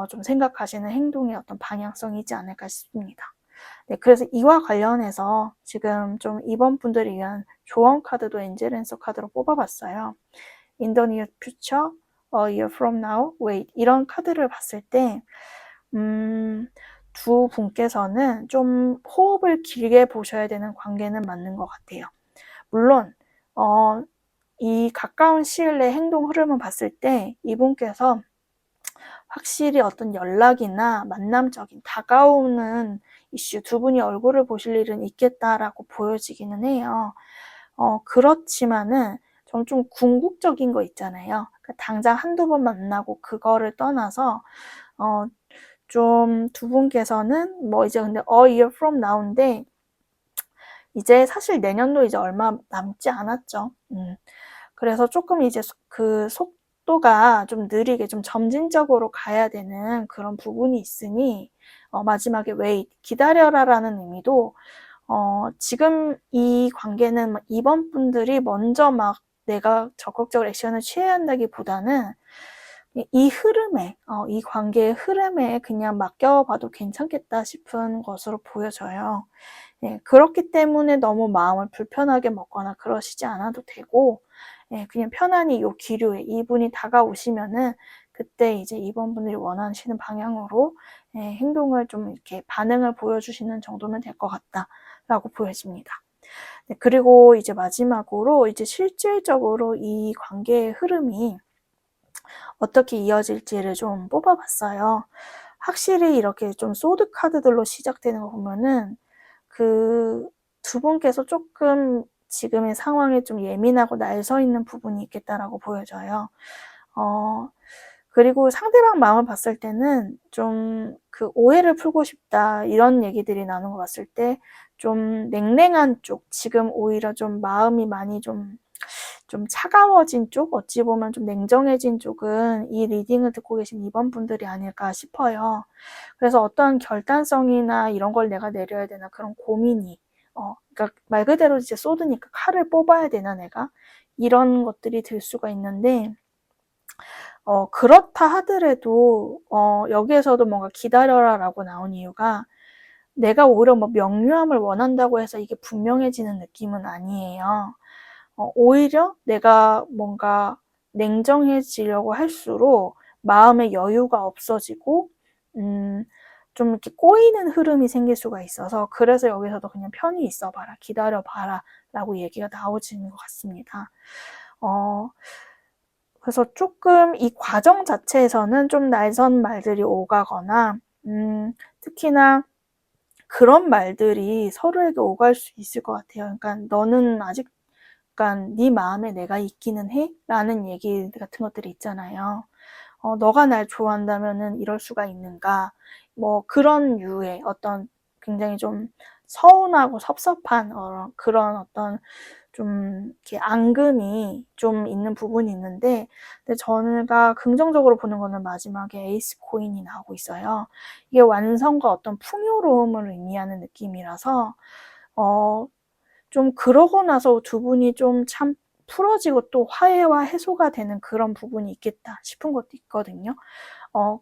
좀 생각하시는 행동의 어떤 방향성이지 않을까 싶습니다. 네, 그래서 이와 관련해서 지금 좀 이번 분들을 위한 조언 카드도 엔젤 앤서 카드로 뽑아봤어요. In the near future, a year from now, wait. 이런 카드를 봤을 때 두 분께서는 좀 호흡을 길게 보셔야 되는 관계는 맞는 것 같아요. 물론 이 가까운 시일 내 행동 흐름을 봤을 때 이분께서 확실히 어떤 연락이나 만남적인 다가오는 이슈, 두 분이 얼굴을 보실 일은 있겠다라고 보여지기는 해요. 그렇지만은 좀 궁극적인 거 있잖아요. 그러니까 당장 한두 번 만나고 그거를 떠나서 좀 두 분께서는 뭐 이제 근데 a year from now인데 이제 사실 내년도 이제 얼마 남지 않았죠. 그래서 조금 이제 그 속도가 좀 느리게 좀 점진적으로 가야 되는 그런 부분이 있으니 마지막에 wait, 기다려라라는 의미도 지금 이 관계는 이번 분들이 먼저 막 내가 적극적으로 액션을 취해야 한다기보다는 이 흐름에, 이 관계의 흐름에 그냥 맡겨봐도 괜찮겠다 싶은 것으로 보여져요. 예, 그렇기 때문에 너무 마음을 불편하게 먹거나 그러시지 않아도 되고, 예, 그냥 편안히 요 기류에 이분이 다가오시면은 그때 이제 이번 분들이 원하시는 방향으로 예, 행동을 좀 이렇게 반응을 보여주시는 정도면 될 것 같다라고 보여집니다. 네, 그리고 이제 마지막으로 이제 실질적으로 이 관계의 흐름이 어떻게 이어질지를 좀 뽑아봤어요. 확실히 이렇게 좀 소드 카드들로 시작되는 거 보면은 그 두 분께서 조금 지금의 상황에 좀 예민하고 날 서 있는 부분이 있겠다라고 보여져요. 그리고 상대방 마음을 봤을 때는 좀 그 오해를 풀고 싶다 이런 얘기들이 나오는 거 봤을 때 좀 냉랭한 쪽, 지금 오히려 좀 마음이 많이 좀 차가워진 쪽, 어찌 보면 좀 냉정해진 쪽은 이 리딩을 듣고 계신 이번 분들이 아닐까 싶어요. 그래서 어떤 결단성이나 이런 걸 내가 내려야 되나 그런 고민이, 그러니까 말 그대로 이제 소드니까 칼을 뽑아야 되나 내가? 이런 것들이 들 수가 있는데, 그렇다 하더라도, 여기에서도 뭔가 기다려라라고 나온 이유가 내가 오히려 뭐 명료함을 원한다고 해서 이게 분명해지는 느낌은 아니에요. 오히려 내가 뭔가 냉정해지려고 할수록 마음의 여유가 없어지고, 좀 이렇게 꼬이는 흐름이 생길 수가 있어서 그래서 여기서도 그냥 편히 있어봐라, 기다려봐라 라고 얘기가 나오지는 것 같습니다. 그래서 조금 이 과정 자체에서는 좀 날선 말들이 오가거나, 특히나 그런 말들이 서로에게 오갈 수 있을 것 같아요. 그러니까 너는 아직, 그러니까 네 마음에 내가 있기는 해? 라는 얘기 같은 것들이 있잖아요. 너가 날 좋아한다면은 이럴 수가 있는가? 뭐 그런 류의 어떤 굉장히 좀 서운하고 섭섭한 그런 어떤 좀 이렇게 앙금이 좀 있는 부분이 있는데, 근데 저가 긍정적으로 보는 거는 마지막에 에이스 코인이 나오고 있어요. 이게 완성과 어떤 풍요로움을 의미하는 느낌이라서 좀 그러고 나서 두 분이 좀 참 풀어지고 또 화해와 해소가 되는 그런 부분이 있겠다 싶은 것도 있거든요.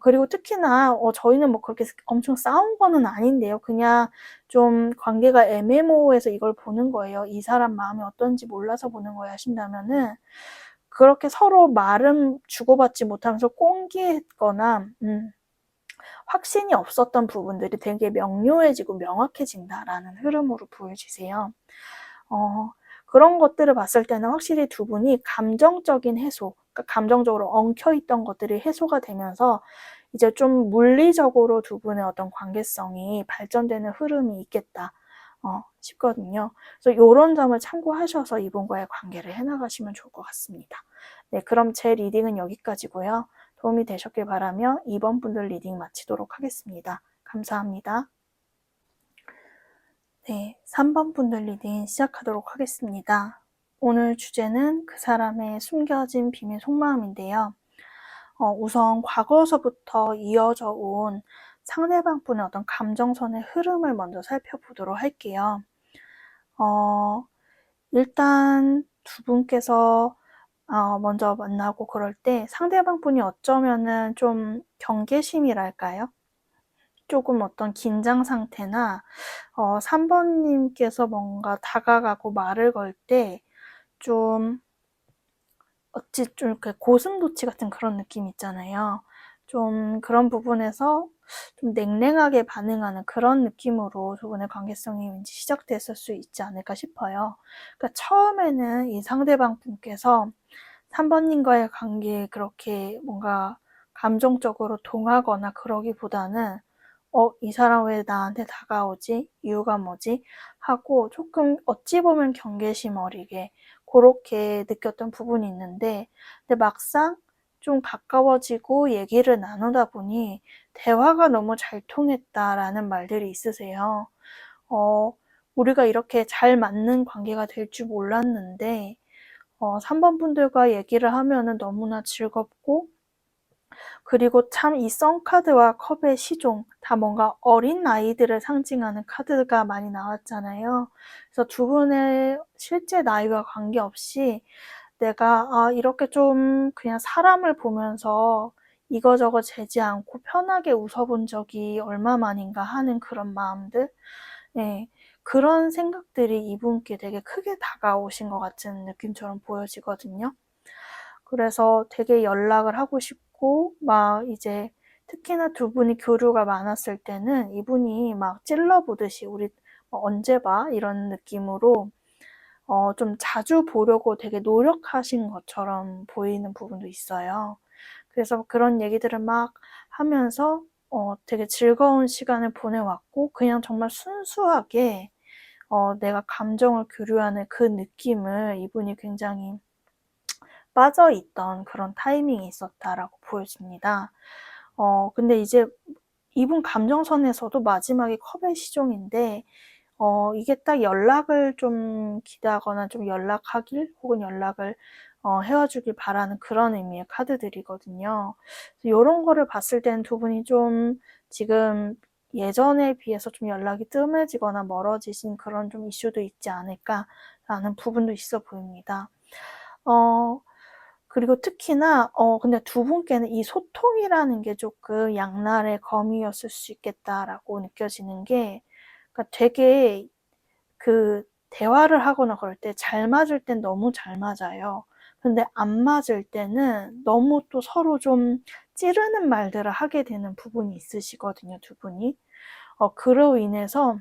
그리고 특히나 저희는 뭐 그렇게 엄청 싸운 거는 아닌데요. 그냥 좀 관계가 애매모호해서 이걸 보는 거예요. 이 사람 마음이 어떤지 몰라서 보는 거예요 하신다면은, 그렇게 서로 말은 주고받지 못하면서 꽁기했거나 확신이 없었던 부분들이 되게 명료해지고 명확해진다라는 흐름으로 보여지세요. 그런 것들을 봤을 때는 확실히 두 분이 감정적인 해소, 그러니까 감정적으로 엉켜있던 것들이 해소가 되면서 이제 좀 물리적으로 두 분의 어떤 관계성이 발전되는 흐름이 있겠다 싶거든요. 그래서 이런 점을 참고하셔서 이분과의 관계를 해나가시면 좋을 것 같습니다. 네, 그럼 제 리딩은 여기까지고요. 도움이 되셨길 바라며 이번 분들 리딩 마치도록 하겠습니다. 감사합니다. 네, 3번 분들 리딩 시작하도록 하겠습니다. 오늘 주제는 그 사람의 숨겨진 비밀 속마음인데요. 우선 과거서부터 이어져 온 상대방 분의 어떤 감정선의 흐름을 먼저 살펴보도록 할게요. 일단 두 분께서 먼저 만나고 그럴 때 상대방 분이 어쩌면은 좀 경계심이랄까요? 조금 어떤 긴장 상태나 3번님께서 뭔가 다가가고 말을 걸 때 좀 어찌 좀 이렇게 고슴도치 같은 그런 느낌 있잖아요. 좀 그런 부분에서 좀 냉랭하게 반응하는 그런 느낌으로 두 분의 관계성이 왠지 시작됐을 수 있지 않을까 싶어요. 그러니까 처음에는 이 상대방 분께서 3번님과의 관계에 그렇게 뭔가 감정적으로 동하거나 그러기보다는 이 사람 왜 나한테 다가오지? 이유가 뭐지? 하고 조금 어찌 보면 경계심 어리게 그렇게 느꼈던 부분이 있는데, 근데 막상 좀 가까워지고 얘기를 나누다 보니 대화가 너무 잘 통했다라는 말들이 있으세요. 우리가 이렇게 잘 맞는 관계가 될 줄 몰랐는데 3번 분들과 얘기를 하면은 너무나 즐겁고, 그리고 참 이 썬카드와 컵의 시종 다 뭔가 어린 아이들을 상징하는 카드가 많이 나왔잖아요. 그래서 두 분의 실제 나이와 관계없이 내가 이렇게 좀 그냥 사람을 보면서 이거저거 재지 않고 편하게 웃어본 적이 얼마만인가 하는 그런 마음들, 예, 그런 생각들이 이분께 되게 크게 다가오신 것 같은 느낌처럼 보여지거든요. 그래서 되게 연락을 하고 싶고, 막 이제 특히나 두 분이 교류가 많았을 때는 이분이 막 찔러보듯이 우리 언제 봐? 이런 느낌으로 좀 자주 보려고 되게 노력하신 것처럼 보이는 부분도 있어요. 그래서 그런 얘기들을 막 하면서 되게 즐거운 시간을 보내왔고, 그냥 정말 순수하게 내가 감정을 교류하는 그 느낌을 이분이 굉장히 빠져있던 그런 타이밍이 있었다라고 보여집니다. 근데 이제 이분 감정선에서도 마지막에 컵의 시종인데, 이게 딱 연락을 좀 기대하거나 좀 연락하길 혹은 연락을 해와주길 바라는 그런 의미의 카드들이거든요. 이런 거를 봤을 때는 두 분이 좀 지금 예전에 비해서 좀 연락이 뜸해지거나 멀어지신 그런 좀 이슈도 있지 않을까라는 부분도 있어 보입니다. 그리고 특히나 근데 두 분께는 이 소통이라는 게 조금 양날의 검이었을 수 있겠다라고 느껴지는 게, 그러니까 되게 그 대화를 하거나 그럴 때 잘 맞을 땐 너무 잘 맞아요. 근데 안 맞을 때는 너무 또 서로 좀 찌르는 말들을 하게 되는 부분이 있으시거든요, 두 분이. 그로 인해서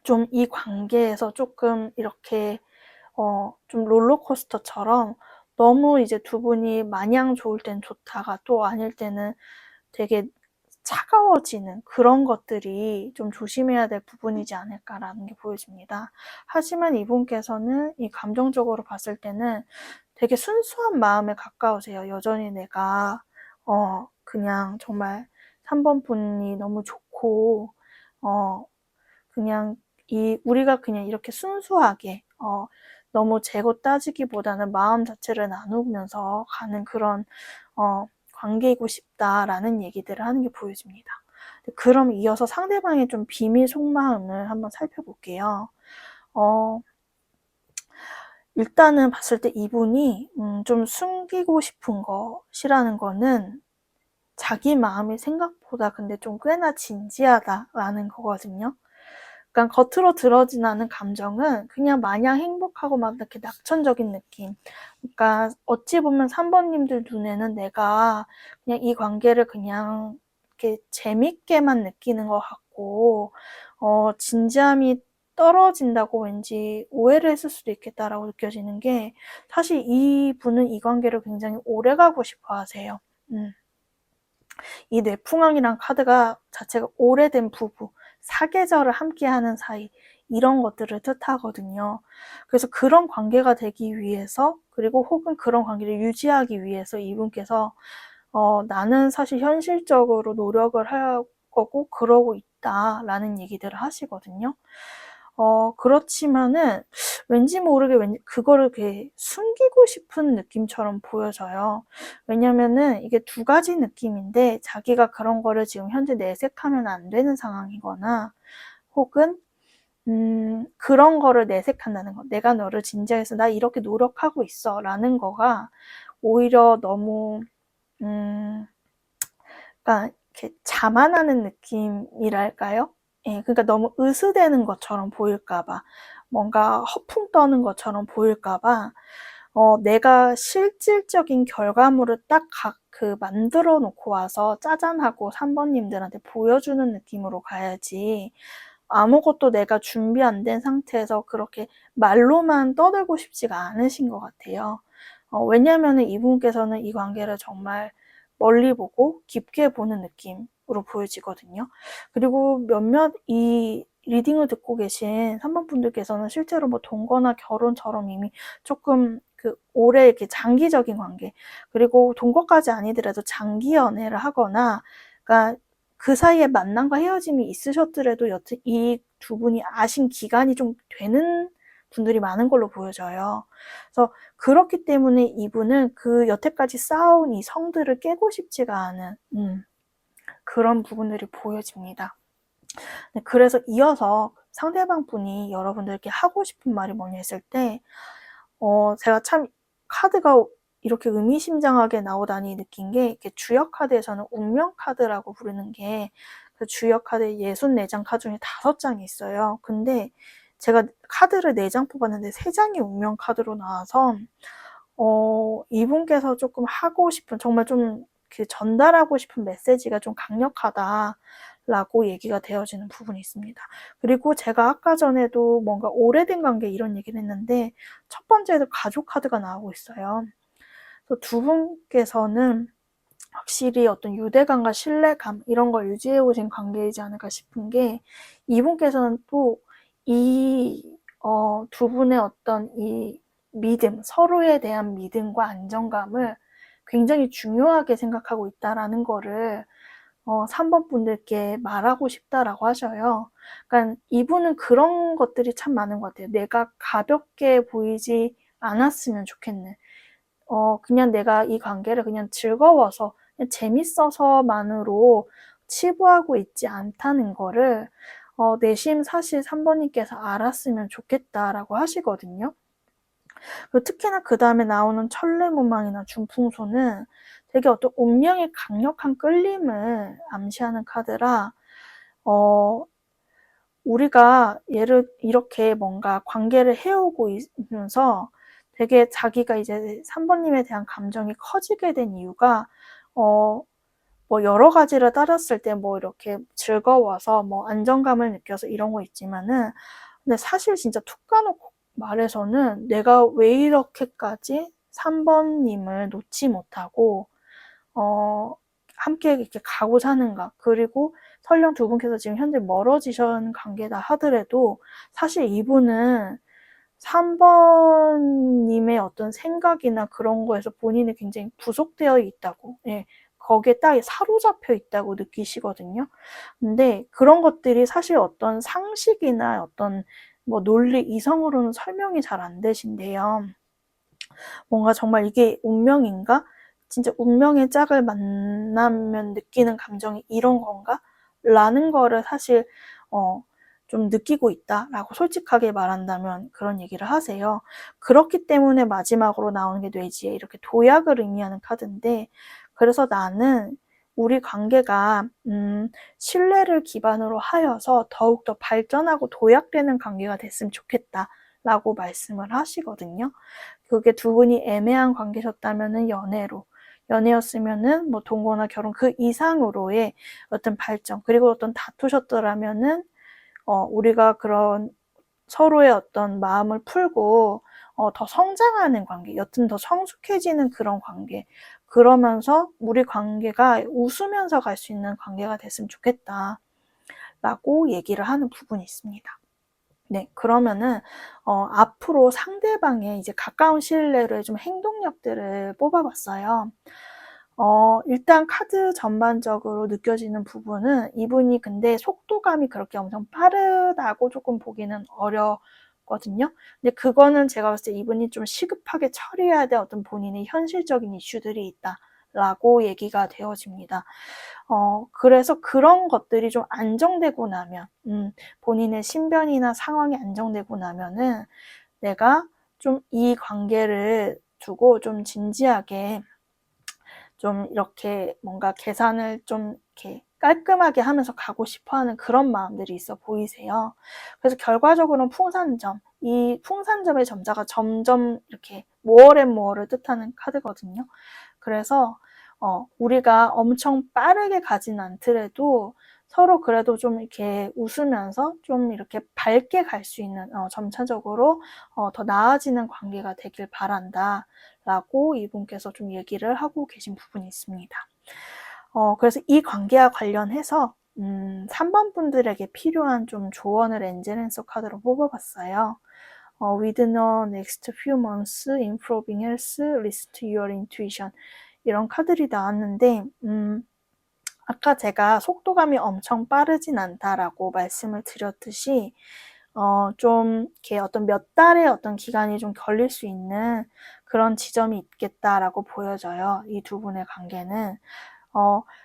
좀 이 관계에서 조금 이렇게 좀 롤러코스터처럼 너무 이제 두 분이 마냥 좋을 땐 좋다가 또 아닐 때는 되게 차가워지는 그런 것들이 좀 조심해야 될 부분이지 않을까라는 게 보여집니다. 하지만 이분께서는 이 감정적으로 봤을 때는 되게 순수한 마음에 가까우세요. 여전히 내가 그냥 정말 3번 분이 너무 좋고 그냥 우리가 그냥 이렇게 순수하게 너무 재고 따지기보다는 마음 자체를 나누면서 가는 그런 관계이고 싶다라는 얘기들을 하는 게 보여집니다. 그럼 이어서 상대방의 좀 비밀 속마음을 한번 살펴볼게요. 일단은 봤을 때 이분이 좀 숨기고 싶은 것이라는 거는 자기 마음이 생각보다 근데 좀 꽤나 진지하다라는 거거든요. 그러니까 겉으로 드러나지 않은 감정은 그냥 마냥 행복하고 막 이렇게 낙천적인 느낌. 그러니까 어찌 보면 3번님들 눈에는 내가 그냥 이 관계를 그냥 이렇게 재밌게만 느끼는 것 같고, 진지함이 떨어진다고 왠지 오해를 했을 수도 있겠다라고 느껴지는 게, 사실 이분은 이 관계를 굉장히 오래 가고 싶어 하세요. 이 뇌풍왕이란 카드가 자체가 오래된 부부, 사계절을 함께하는 사이, 이런 것들을 뜻하거든요. 그래서 그런 관계가 되기 위해서, 그리고 혹은 그런 관계를 유지하기 위해서 이분께서 나는 사실 현실적으로 노력을 할 거고 그러고 있다라는 얘기들을 하시거든요. 그렇지만은 왠지 모르게 그거를 이렇게 숨기고 싶은 느낌처럼 보여져요. 왜냐면은 이게 두 가지 느낌인데, 자기가 그런 거를 지금 현재 내색하면 안 되는 상황이거나, 혹은 그런 거를 내색한다는 거. 내가 너를 진지해서 나 이렇게 노력하고 있어 라는 거가 오히려 너무 그러니까 이렇게 자만하는 느낌이랄까요? 예, 그러니까 너무 으스대는 것처럼 보일까봐, 뭔가 허풍 떠는 것처럼 보일까봐, 내가 실질적인 결과물을 딱 만들어 놓고 와서 짜잔하고 3번님들한테 보여주는 느낌으로 가야지, 아무것도 내가 준비 안 된 상태에서 그렇게 말로만 떠들고 싶지가 않으신 것 같아요. 왜냐면은 이분께서는 이 관계를 정말 멀리 보고 깊게 보는 느낌으로 보여지거든요. 그리고 몇몇 이 리딩을 듣고 계신 3번 분들께서는 실제로 뭐 동거나 결혼처럼 이미 조금 오래 이렇게 장기적인 관계, 그리고 동거까지 아니더라도 장기 연애를 하거나, 그러니까 그 사이에 만남과 헤어짐이 있으셨더라도 여튼 이 두 분이 아신 기간이 좀 되는 분들이 많은 걸로 보여져요. 그래서 그렇기 때문에 이분은 그 여태까지 쌓아온 이 성들을 깨고 싶지가 않은 그런 부분들이 보여집니다. 네, 그래서 이어서 상대방 분이 여러분들께 하고 싶은 말이 뭐냐 했을 때, 제가 참 카드가 이렇게 의미심장하게 나오다니 느낀 게, 이렇게 주역 카드에서는 운명 카드라고 부르는 게, 그 주역 카드에 64장 카드 중에 5장이 있어요. 근데 제가 카드를 4장 뽑았는데 3장이 운명 카드로 나와서 이분께서 조금 하고 싶은, 정말 좀 전달하고 싶은 메시지가 좀 강력하다라고 얘기가 되어지는 부분이 있습니다. 그리고 제가 아까 전에도 뭔가 오래된 관계 이런 얘기를 했는데, 첫 번째도 가족 카드가 나오고 있어요. 그래서 두 분께서는 확실히 어떤 유대감과 신뢰감 이런 걸 유지해 오신 관계이지 않을까 싶은 게, 이분께서는 또 이 두 분의 어떤 이 믿음, 서로에 대한 믿음과 안정감을 굉장히 중요하게 생각하고 있다라는 거를 3번 분들께 말하고 싶다라고 하셔요. 그러니까 이분은 그런 것들이 참 많은 것 같아요. 내가 가볍게 보이지 않았으면 좋겠네. 그냥 내가 이 관계를 그냥 즐거워서, 그냥 재밌어서만으로 치부하고 있지 않다는 거를 내심 사실 3번님께서 알았으면 좋겠다라고 하시거든요. 그리고 특히나 그 다음에 나오는 천례무망이나 중풍소는 되게 어떤 운명의 강력한 끌림을 암시하는 카드라, 우리가 얘를 이렇게 뭔가 관계를 해오고 있으면서 되게 자기가 이제 3번님에 대한 감정이 커지게 된 이유가, 뭐 여러 가지를 따졌을 때 뭐 이렇게 즐거워서 뭐 안정감을 느껴서 이런 거 있지만은, 근데 사실 진짜 툭 까놓고 말해서는 내가 왜 이렇게까지 3번님을 놓지 못하고 함께 이렇게 가고 사는가. 그리고 설령 두 분께서 지금 현재 멀어지신 관계다 하더라도 사실 이분은 3번님의 어떤 생각이나 그런 거에서 본인이 굉장히 부속되어 있다고, 예, 거기에 딱 사로잡혀 있다고 느끼시거든요. 근데 그런 것들이 사실 어떤 상식이나 어떤 뭐 논리, 이성으로는 설명이 잘 안 되신데요. 뭔가 정말 이게 운명인가? 진짜 운명의 짝을 만나면 느끼는 감정이 이런 건가? 라는 거를 사실 좀 느끼고 있다라고 솔직하게 말한다면 그런 얘기를 하세요. 그렇기 때문에 마지막으로 나오는 게 뇌지에 이렇게 도약을 의미하는 카드인데, 그래서 나는 우리 관계가 신뢰를 기반으로 하여서 더욱더 발전하고 도약되는 관계가 됐으면 좋겠다라고 말씀을 하시거든요. 그게 두 분이 애매한 관계셨다면은 연애였으면은 뭐 동거나 결혼 그 이상으로의 어떤 발전, 그리고 어떤 다투셨더라면은 우리가 그런 서로의 어떤 마음을 풀고 더 성장하는 관계, 여튼 더 성숙해지는 그런 관계, 그러면서 우리 관계가 웃으면서 갈 수 있는 관계가 됐으면 좋겠다라고 얘기를 하는 부분이 있습니다. 네, 그러면은 앞으로 상대방의 이제 가까운 시일 내로의 좀 행동력들을 뽑아봤어요. 일단 카드 전반적으로 느껴지는 부분은, 이분이 근데 속도감이 그렇게 엄청 빠르다고 조금 보기는 어렵거든요. 근데 그거는 제가 봤을 때 이분이 좀 시급하게 처리해야 될 어떤 본인의 현실적인 이슈들이 있다라고 얘기가 되어집니다. 그래서 그런 것들이 좀 안정되고 나면, 본인의 신변이나 상황이 안정되고 나면은 내가 좀 이 관계를 두고 좀 진지하게 좀 이렇게 뭔가 계산을 좀 이렇게 깔끔하게 하면서 가고 싶어 하는 그런 마음들이 있어 보이세요. 그래서 결과적으로는 풍산점, 이 풍산점의 점자가 점점 이렇게 more and more를 뜻하는 카드거든요. 그래서 우리가 엄청 빠르게 가진 않더라도 서로 그래도 좀 이렇게 웃으면서 좀 이렇게 밝게 갈 수 있는, 점차적으로 더 나아지는 관계가 되길 바란다 라고 이분께서 좀 얘기를 하고 계신 부분이 있습니다. 그래서 이 관계와 관련해서 3번 분들에게 필요한 좀 조언을 엔젤앤서 카드로 뽑아봤어요. Within the next few months, improving health, listen to your intuition. 이런 카드들이 나왔는데, 아까 제가 속도감이 엄청 빠르진 않다라고 말씀을 드렸듯이, 좀 이렇게 어떤 몇 달의 어떤 기간이 좀 걸릴 수 있는 그런 지점이 있겠다라고 보여져요. 이 두 분의 관계는.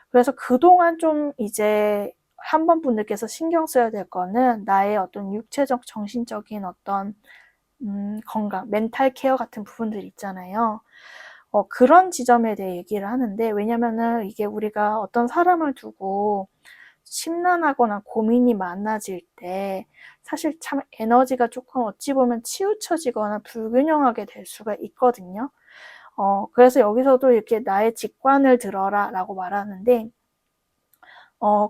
그래서 그동안 좀 이제 3번 분들께서 신경 써야 될 거는 나의 어떤 육체적, 정신적인 어떤 건강, 멘탈 케어 같은 부분들 있잖아요. 그런 지점에 대해 얘기를 하는데, 왜냐면은 이게 우리가 어떤 사람을 두고 심란하거나 고민이 많아질 때 사실 참 에너지가 조금 어찌 보면 치우쳐지거나 불균형하게 될 수가 있거든요. 그래서 여기서도 이렇게 나의 직관을 들어라 라고 말하는데,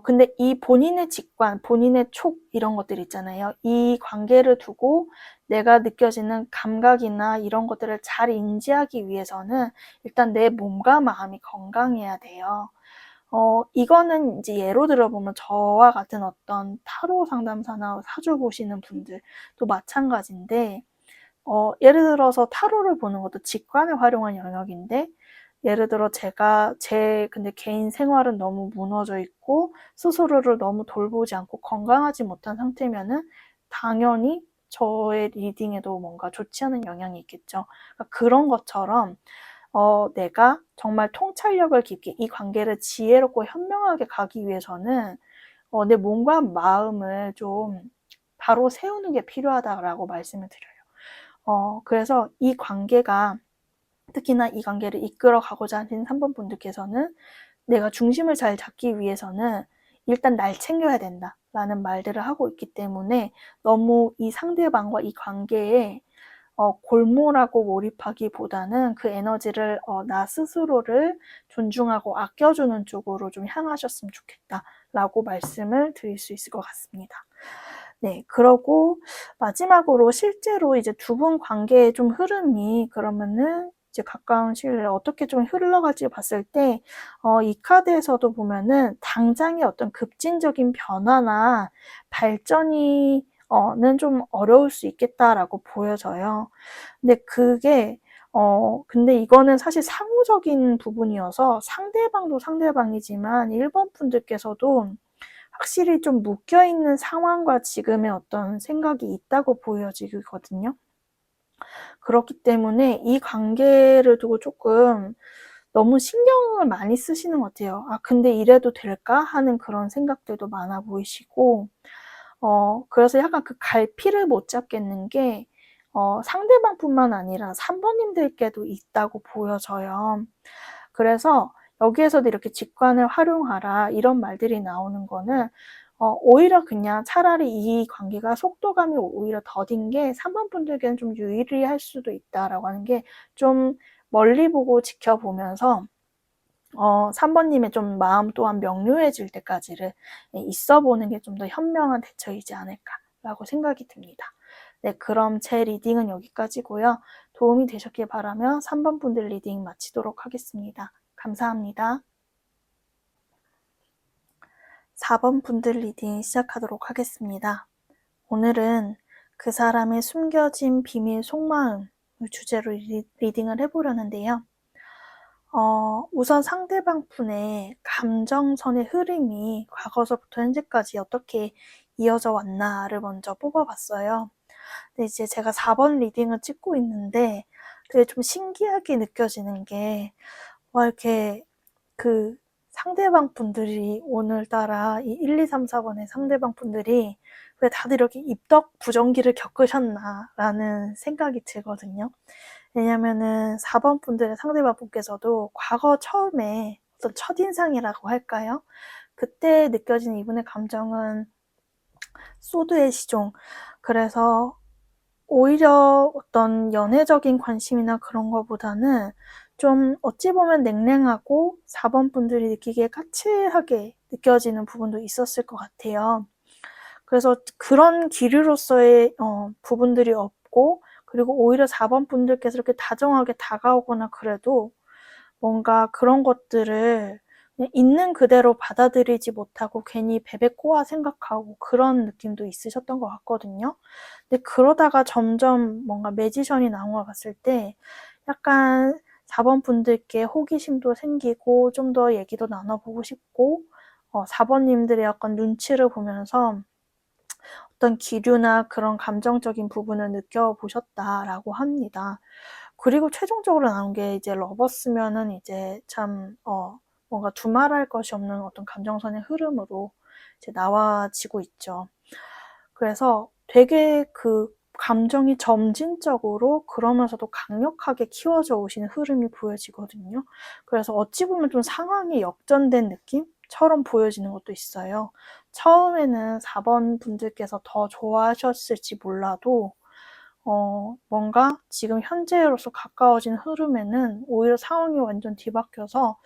근데 이 본인의 직관, 본인의 촉 이런 것들 있잖아요. 이 관계를 두고 내가 느껴지는 감각이나 이런 것들을 잘 인지하기 위해서는 일단 내 몸과 마음이 건강해야 돼요. 이거는 이제 예로 들어보면 저와 같은 어떤 타로 상담사나 사주 보시는 분들도 마찬가지인데, 예를 들어서 타로를 보는 것도 직관을 활용한 영역인데, 예를 들어 제가 근데 개인 생활은 너무 무너져 있고 스스로를 너무 돌보지 않고 건강하지 못한 상태면은 당연히 저의 리딩에도 뭔가 좋지 않은 영향이 있겠죠. 그러니까 그런 것처럼 내가 정말 통찰력을 깊게 이 관계를 지혜롭고 현명하게 가기 위해서는 내 몸과 마음을 좀 바로 세우는 게 필요하다라고 말씀을 드려요. 그래서 이 관계가 특히나 이 관계를 이끌어 가고자 하는 3번 분들께서는 내가 중심을 잘 잡기 위해서는 일단 날 챙겨야 된다라는 말들을 하고 있기 때문에 너무 이 상대방과 이 관계에 골몰하고 몰입하기보다는 그 에너지를 나 스스로를 존중하고 아껴주는 쪽으로 좀 향하셨으면 좋겠다라고 말씀을 드릴 수 있을 것 같습니다. 네, 그러고 마지막으로 실제로 이제 두 분 관계의 좀 흐름이 그러면은 이제 가까운 시일 내에 어떻게 좀 흘러갈지 봤을 때, 이 카드에서도 보면은 당장의 어떤 급진적인 변화나 발전이 는 좀 어려울 수 있겠다라고 보여져요. 근데 근데 이거는 사실 상호적인 부분이어서 상대방도 상대방이지만 1번 분들께서도 확실히 좀 묶여있는 상황과 지금의 어떤 생각이 있다고 보여지거든요. 그렇기 때문에 이 관계를 두고 조금 너무 신경을 많이 쓰시는 것 같아요. 근데 이래도 될까? 하는 그런 생각들도 많아 보이시고, 그래서 약간 그 갈피를 못 잡겠는 게, 상대방뿐만 아니라 3번님들께도 있다고 보여져요. 그래서 여기에서도 이렇게 직관을 활용하라 이런 말들이 나오는 거는 오히려 그냥 차라리 이 관계가 속도감이 오히려 더딘 게 3번 분들께는 좀 유리할 수도 있다라고 하는 게 좀 멀리 보고 지켜보면서 3번님의 좀 마음 또한 명료해질 때까지를 있어 보는 게 좀 더 현명한 대처이지 않을까라고 생각이 듭니다. 네, 그럼 제 리딩은 여기까지고요. 도움이 되셨길 바라며 3번 분들 리딩 마치도록 하겠습니다. 감사합니다. 4번 분들 리딩 시작하도록 하겠습니다. 오늘은 그 사람의 숨겨진 비밀 속마음을 주제로 리딩을 해보려는데요. 우선 상대방 분의 감정선의 흐름이 과거서부터 현재까지 어떻게 이어져 왔나를 먼저 뽑아봤어요. 근데 이제 제가 4번 리딩을 찍고 있는데 되게 좀 신기하게 느껴지는 게, 이렇게 그 상대방 분들이 오늘따라 이 1, 2, 3, 4번의 상대방 분들이 왜 다들 이렇게 입덕 부정기를 겪으셨나라는 생각이 들거든요. 왜냐면은 4번 분들의 상대방 분께서도 과거 처음에 어떤 첫인상이라고 할까요? 그때 느껴진 이분의 감정은 소드의 시종. 그래서 오히려 어떤 연애적인 관심이나 그런 거보다는 좀 어찌 보면 냉랭하고 4번 분들이 느끼기에 까칠하게 느껴지는 부분도 있었을 것 같아요. 그래서 그런 기류로서의 부분들이 없고, 그리고 오히려 4번 분들께서 이렇게 다정하게 다가오거나 그래도 뭔가 그런 것들을 그냥 있는 그대로 받아들이지 못하고 괜히 베베꼬아 생각하고 그런 느낌도 있으셨던 것 같거든요. 근데 그러다가 점점 뭔가 매지션이 나온 걸 봤을 때 약간 4번 분들께 호기심도 생기고 좀 더 얘기도 나눠보고 싶고, 4번님들의 약간 눈치를 보면서 어떤 기류나 그런 감정적인 부분을 느껴보셨다라고 합니다. 그리고 최종적으로 나온 게 이제 러버스면은 이제 참 뭔가 두말할 것이 없는 어떤 감정선의 흐름으로 이제 나와지고 있죠. 그래서 되게 그 감정이 점진적으로 그러면서도 강력하게 키워져 오시는 흐름이 보여지거든요. 그래서 어찌 보면 좀 상황이 역전된 느낌처럼 보여지는 것도 있어요. 처음에는 4번 분들께서 더 좋아하셨을지 몰라도 뭔가 지금 현재로서 가까워진 흐름에는 오히려 상황이 완전 뒤바뀌어서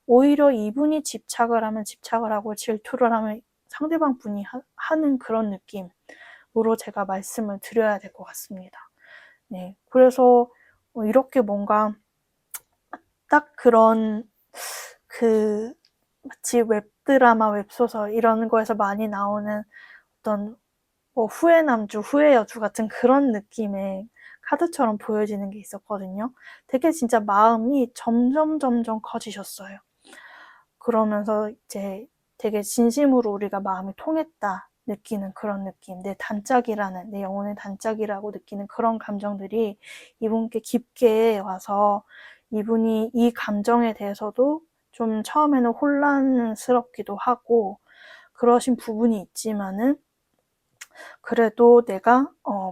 오히려 이분이 집착을 하면 집착을 하고 질투를 하면 상대방 분이 하는 그런 느낌으로 제가 말씀을 드려야 될 것 같습니다. 네, 그래서 이렇게 뭔가 딱 그런 마치 웹드라마, 웹소설 이런 거에서 많이 나오는 어떤 후회 남주, 후회 여주 같은 그런 느낌의 카드처럼 보여지는 게 있었거든요. 되게 진짜 마음이 점점 커지셨어요. 그러면서 이제 되게 진심으로 우리가 마음이 통했다 느끼는 그런 느낌, 내 영혼의 단짝이라고 느끼는 그런 감정들이 이분께 깊게 와서 이분이 이 감정에 대해서도 좀 처음에는 혼란스럽기도 하고 그러신 부분이 있지만은 그래도 내가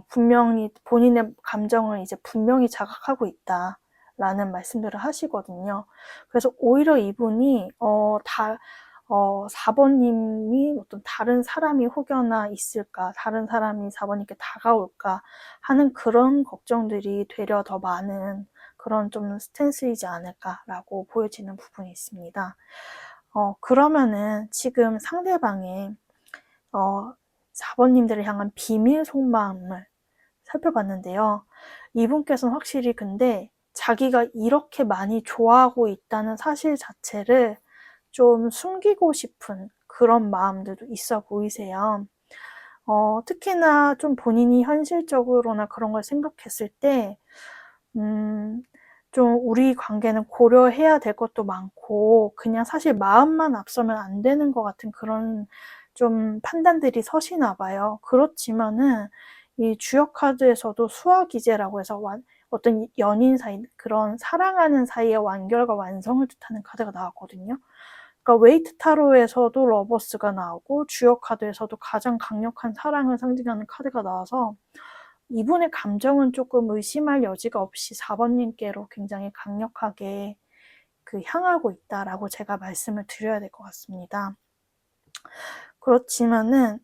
분명히 본인의 감정을 이제 분명히 자각하고 있다라는 말씀들을 하시거든요. 그래서 오히려 이분이 4번님이 어떤 다른 사람이 혹여나 있을까, 다른 사람이 4번님께 다가올까 하는 그런 걱정들이 되려 더 많은 그런 좀 스탠스이지 않을까라고 보여지는 부분이 있습니다. 그러면은 지금 상대방의 4번님들을 향한 비밀 속마음을 살펴봤는데요. 이분께서는 확실히 근데 자기가 이렇게 많이 좋아하고 있다는 사실 자체를 좀 숨기고 싶은 그런 마음들도 있어 보이세요. 특히나 좀 본인이 현실적으로나 그런 걸 생각했을 때, 좀 우리 관계는 고려해야 될 것도 많고, 그냥 사실 마음만 앞서면 안 되는 것 같은 그런 좀 판단들이 서시나 봐요. 그렇지만은 이 주역 카드에서도 수화기제라고 해서 어떤 연인 사이, 그런 사랑하는 사이의 완결과 완성을 뜻하는 카드가 나왔거든요. 그러니까 웨이트 타로에서도 러버스가 나오고 주역 카드에서도 가장 강력한 사랑을 상징하는 카드가 나와서 이분의 감정은 조금 의심할 여지가 없이 4번님께로 굉장히 강력하게 향하고 있다라고 제가 말씀을 드려야 될 것 같습니다. 그렇지만은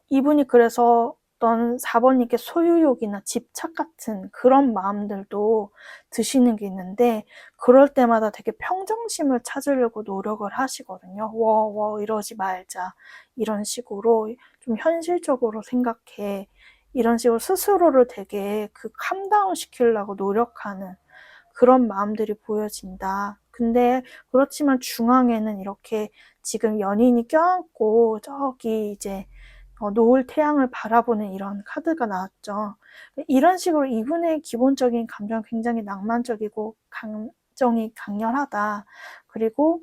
이분이 그래서 어떤 4번님께 소유욕이나 집착 같은 그런 마음들도 드시는 게 있는데 그럴 때마다 되게 평정심을 찾으려고 노력을 하시거든요. 이러지 말자 이런 식으로 좀 현실적으로 생각해 이런 식으로 스스로를 되게 캄다운 시키려고 노력하는 그런 마음들이 보여진다. 근데 그렇지만 중앙에는 이렇게 지금 연인이 껴안고 저기 이제 노을 태양을 바라보는 이런 카드가 나왔죠. 이런 식으로 이분의 기본적인 감정은 굉장히 낭만적이고 감정이 강렬하다. 그리고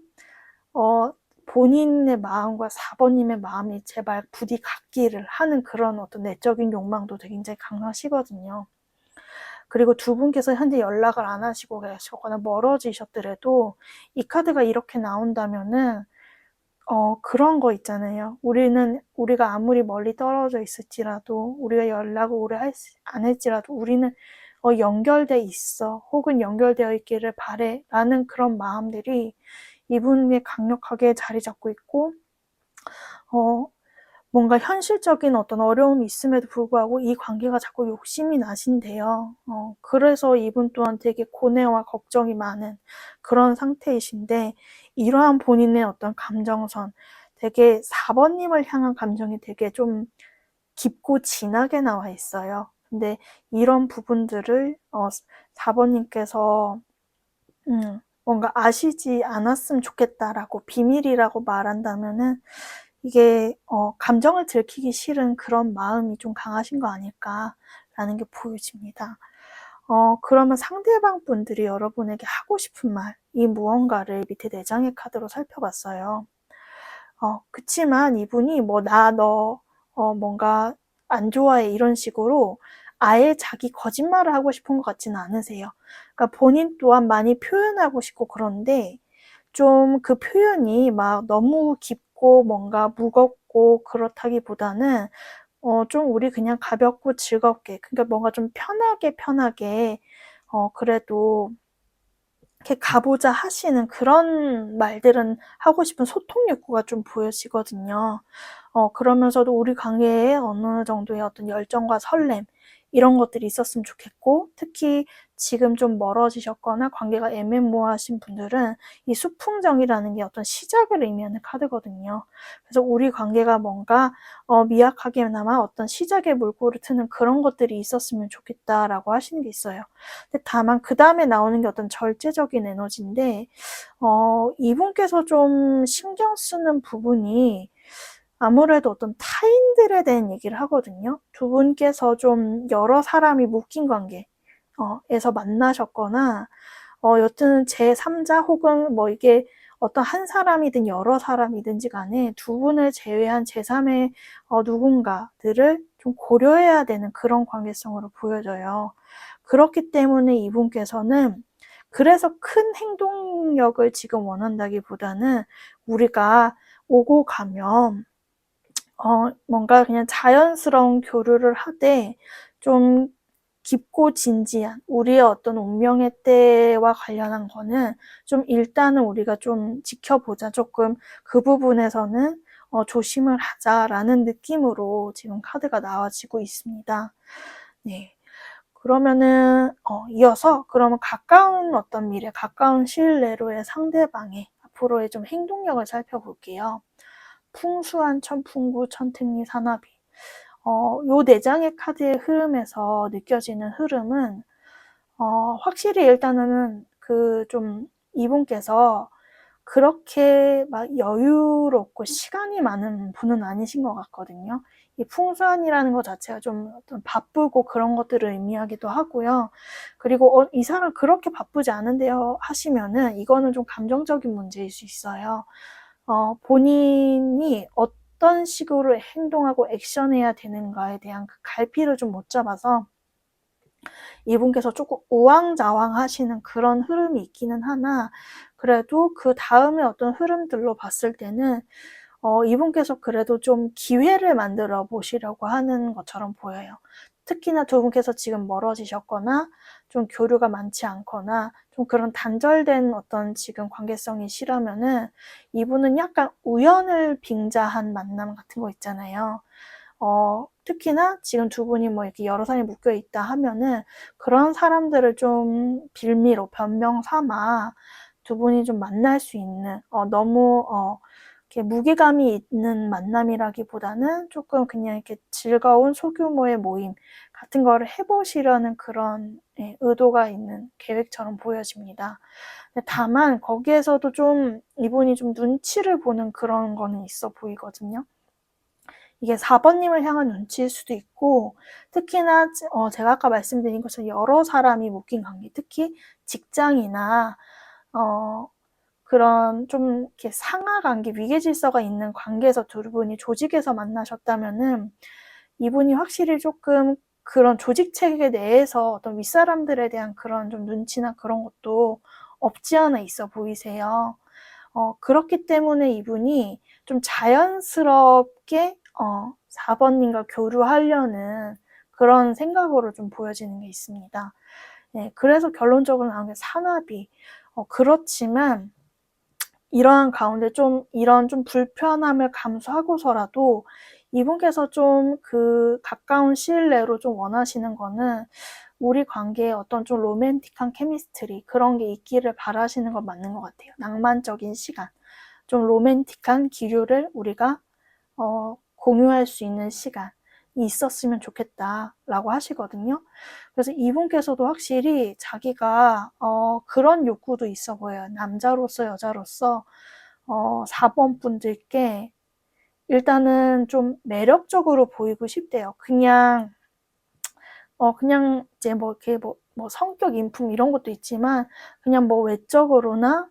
본인의 마음과 4번님의 마음이 제발 부디 같기를 하는 그런 어떤 내적인 욕망도 굉장히 강하시거든요. 그리고 두 분께서 현재 연락을 안 하시고 계시거나 멀어지셨더라도 이 카드가 이렇게 나온다면은 그런 거 있잖아요. 우리가 아무리 멀리 떨어져 있을지라도 우리가 연락을 오래 안 했지라도 우리는 연결돼 있어 혹은 연결되어 있기를 바래 라는 그런 마음들이 이분에 강력하게 자리 잡고 있고 뭔가 현실적인 어떤 어려움이 있음에도 불구하고 이 관계가 자꾸 욕심이 나신대요. 그래서 이분 또한 되게 고뇌와 걱정이 많은 그런 상태이신데 이러한 본인의 어떤 감정선, 되게 4번님을 향한 감정이 되게 좀 깊고 진하게 나와 있어요. 근데 이런 부분들을 4번님께서 뭔가 아시지 않았으면 좋겠다라고 비밀이라고 말한다면은 이게 감정을 들키기 싫은 그런 마음이 좀 강하신 거 아닐까라는 게 보여집니다. 그러면 상대방 분들이 여러분에게 하고 싶은 말, 이 무언가를 밑에 4장의 카드로 살펴봤어요. 그치만 이분이 너 뭔가 안 좋아해 이런 식으로 아예 자기 거짓말을 하고 싶은 것 같지는 않으세요. 그러니까 본인 또한 많이 표현하고 싶고 그런데 좀 그 표현이 막 너무 깊고 뭔가 무겁고 그렇다기보다는 좀 우리 그냥 가볍고 즐겁게, 그러니까 뭔가 좀 편하게, 그래도 이렇게 가보자 하시는 그런 말들은 하고 싶은 소통 욕구가 좀 보여지거든요. 그러면서도 우리 관계에 어느 정도의 어떤 열정과 설렘, 이런 것들이 있었으면 좋겠고, 특히 지금 좀 멀어지셨거나 관계가 애매모호하신 분들은 이 수풍정이라는 게 어떤 시작을 의미하는 카드거든요. 그래서 우리 관계가 뭔가 미약하게나마 어떤 시작의 물꼬를 트는 그런 것들이 있었으면 좋겠다라고 하시는 게 있어요. 근데 다만 그 다음에 나오는 게 어떤 절제적인 에너지인데, 이분께서 좀 신경 쓰는 부분이 아무래도 어떤 타인들에 대한 얘기를 하거든요. 두 분께서 좀 여러 사람이 묶인 관계, 에서 만나셨거나, 여튼 제3자 혹은 뭐 이게 어떤 한 사람이든 여러 사람이든지 간에 두 분을 제외한 제3의 누군가들을 좀 고려해야 되는 그런 관계성으로 보여져요. 그렇기 때문에 이분께서는 그래서 큰 행동력을 지금 원한다기보다는 우리가 오고 가면 뭔가 그냥 자연스러운 교류를 하되 좀 깊고 진지한 우리의 어떤 운명의 때와 관련한 거는 좀 일단은 우리가 좀 지켜보자. 조금 그 부분에서는 조심을 하자라는 느낌으로 지금 카드가 나와지고 있습니다. 네. 그러면은 이어서 그러면 가까운 어떤 미래, 가까운 시일 내로의 상대방의 앞으로의 좀 행동력을 살펴볼게요. 풍수한 천풍구 천택리 사나비. 요 4장의 카드의 흐름에서 느껴지는 흐름은 확실히 일단은 그 좀 이분께서 그렇게 막 여유롭고 시간이 많은 분은 아니신 것 같거든요. 이 풍수한이라는 것 자체가 좀 어떤 바쁘고 그런 것들을 의미하기도 하고요. 그리고 이 사람 그렇게 바쁘지 않은데요 하시면은 이거는 좀 감정적인 문제일 수 있어요. 본인이 어떤 식으로 행동하고 액션해야 되는가에 대한 그 갈피를 좀 못 잡아서 이분께서 조금 우왕좌왕 하시는 그런 흐름이 있기는 하나, 그래도 그 다음에 어떤 흐름들로 봤을 때는 이분께서 그래도 좀 기회를 만들어 보시려고 하는 것처럼 보여요. 특히나 두 분께서 지금 멀어지셨거나 좀 교류가 많지 않거나 좀 그런 단절된 어떤 지금 관계성이 싫으면은 이분은 약간 우연을 빙자한 만남 같은 거 있잖아요. 특히나 지금 두 분이 뭐 이렇게 여러 사람이 묶여 있다 하면은 그런 사람들을 좀 빌미로 변명 삼아 두 분이 좀 만날 수 있는, 너무 이렇게 무게감이 있는 만남이라기보다는 조금 그냥 이렇게 즐거운 소규모의 모임 같은 거를 해보시려는 그런 의도가 있는 계획처럼 보여집니다. 다만 거기에서도 좀 이분이 좀 눈치를 보는 그런 거는 있어 보이거든요. 이게 4번님을 향한 눈치일 수도 있고, 특히나 제가 아까 말씀드린 것처럼 여러 사람이 묶인 관계, 특히 직장이나 그런 좀 이렇게 상하 관계, 위계 질서가 있는 관계에서 두 분이 조직에서 만나셨다면은 이분이 확실히 조금 그런 조직 체계 내에서 어떤 윗사람들에 대한 그런 좀 눈치나 그런 것도 없지 않아 있어 보이세요. 그렇기 때문에 이분이 좀 자연스럽게 4번님과 교류하려는 그런 생각으로 좀 보여지는 게 있습니다. 네, 그래서 결론적으로 나온 게 사나비. 그렇지만 이러한 가운데 좀 이런 좀 불편함을 감수하고서라도 이분께서 좀 그 가까운 시일 내로 좀 원하시는 거는 우리 관계에 어떤 좀 로맨틱한 케미스트리 그런 게 있기를 바라시는 건 맞는 것 같아요. 낭만적인 시간, 좀 로맨틱한 기류를 우리가 공유할 수 있는 시간이 있었으면 좋겠다라고 하시거든요. 그래서 이분께서도 확실히 자기가 그런 욕구도 있어 보여요. 남자로서 여자로서 4번 분들께 일단은 좀 매력적으로 보이고 싶대요. 그냥 이제 뭐 이렇게 뭐 성격 인품 이런 것도 있지만 그냥 뭐 외적으로나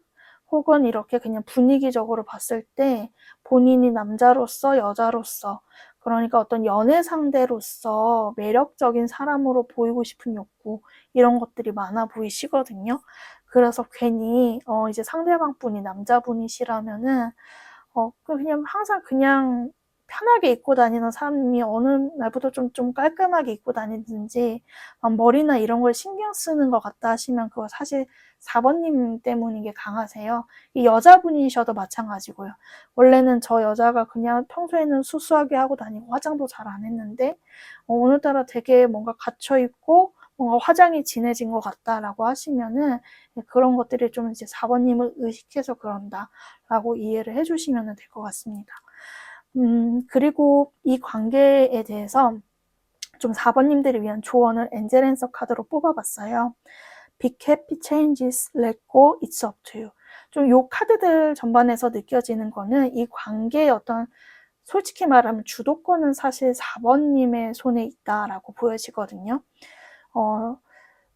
혹은 이렇게 그냥 분위기적으로 봤을 때 본인이 남자로서 여자로서 그러니까 어떤 연애 상대로서 매력적인 사람으로 보이고 싶은 욕구 이런 것들이 많아 보이시거든요. 그래서 괜히 이제 상대방 분이 남자분이시라면은 그냥 항상 그냥 편하게 입고 다니는 사람이 어느 날부터 좀 깔끔하게 입고 다니든지 머리나 이런 걸 신경 쓰는 것 같다 하시면 그거 사실 4번님 때문인 게 강하세요. 이 여자분이셔도 마찬가지고요. 원래는 저 여자가 그냥 평소에는 수수하게 하고 다니고 화장도 잘 안 했는데 오늘따라 되게 뭔가 갇혀있고 뭔가 화장이 진해진 것 같다라고 하시면은 그런 것들이 좀 이제 4번님을 의식해서 그런다라고 이해를 해주시면 될 것 같습니다. 그리고 이 관계에 대해서 좀 4번님들을 위한 조언을 엔젤 앤서 카드로 뽑아봤어요. Big happy changes, let go, it's up to you. 좀 요 카드들 전반에서 느껴지는 거는 이 관계의 어떤 솔직히 말하면 주도권은 사실 4번님의 손에 있다라고 보여지거든요.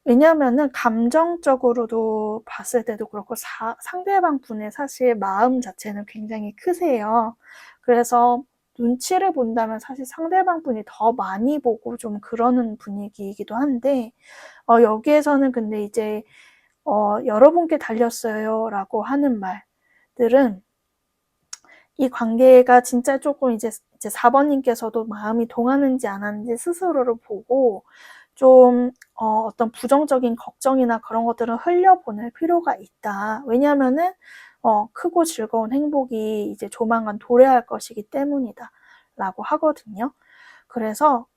왜냐하면은 감정적으로도 봤을 때도 그렇고 상대방 분의 사실 마음 자체는 굉장히 크세요. 그래서 눈치를 본다면 사실 상대방 분이 더 많이 보고 좀 그러는 분위기이기도 한데 여기에서는 근데 이제 여러분께 달렸어요 라고 하는 말들은 이 관계가 진짜 조금 이제 4번님께서도 마음이 동하는지 안 하는지 스스로를 보고 좀 어떤 부정적인 걱정이나 그런 것들은 흘려보낼 필요가 있다. 왜냐하면은 크고 즐거운 행복이 이제 조만간 도래할 것이기 때문이다 라고 하거든요. 그래서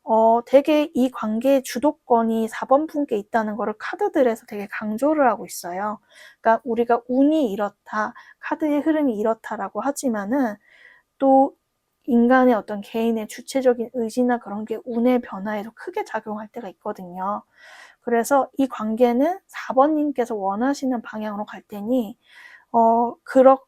되게 이 관계의 주도권이 4번 분께 있다는 거를 카드들에서 되게 강조를 하고 있어요. 그러니까 우리가 운이 이렇다, 카드의 흐름이 이렇다라고 하지만은 또 인간의 어떤 개인의 주체적인 의지나 그런 게 운의 변화에도 크게 작용할 때가 있거든요. 그래서 이 관계는 4번님께서 원하시는 방향으로 갈 테니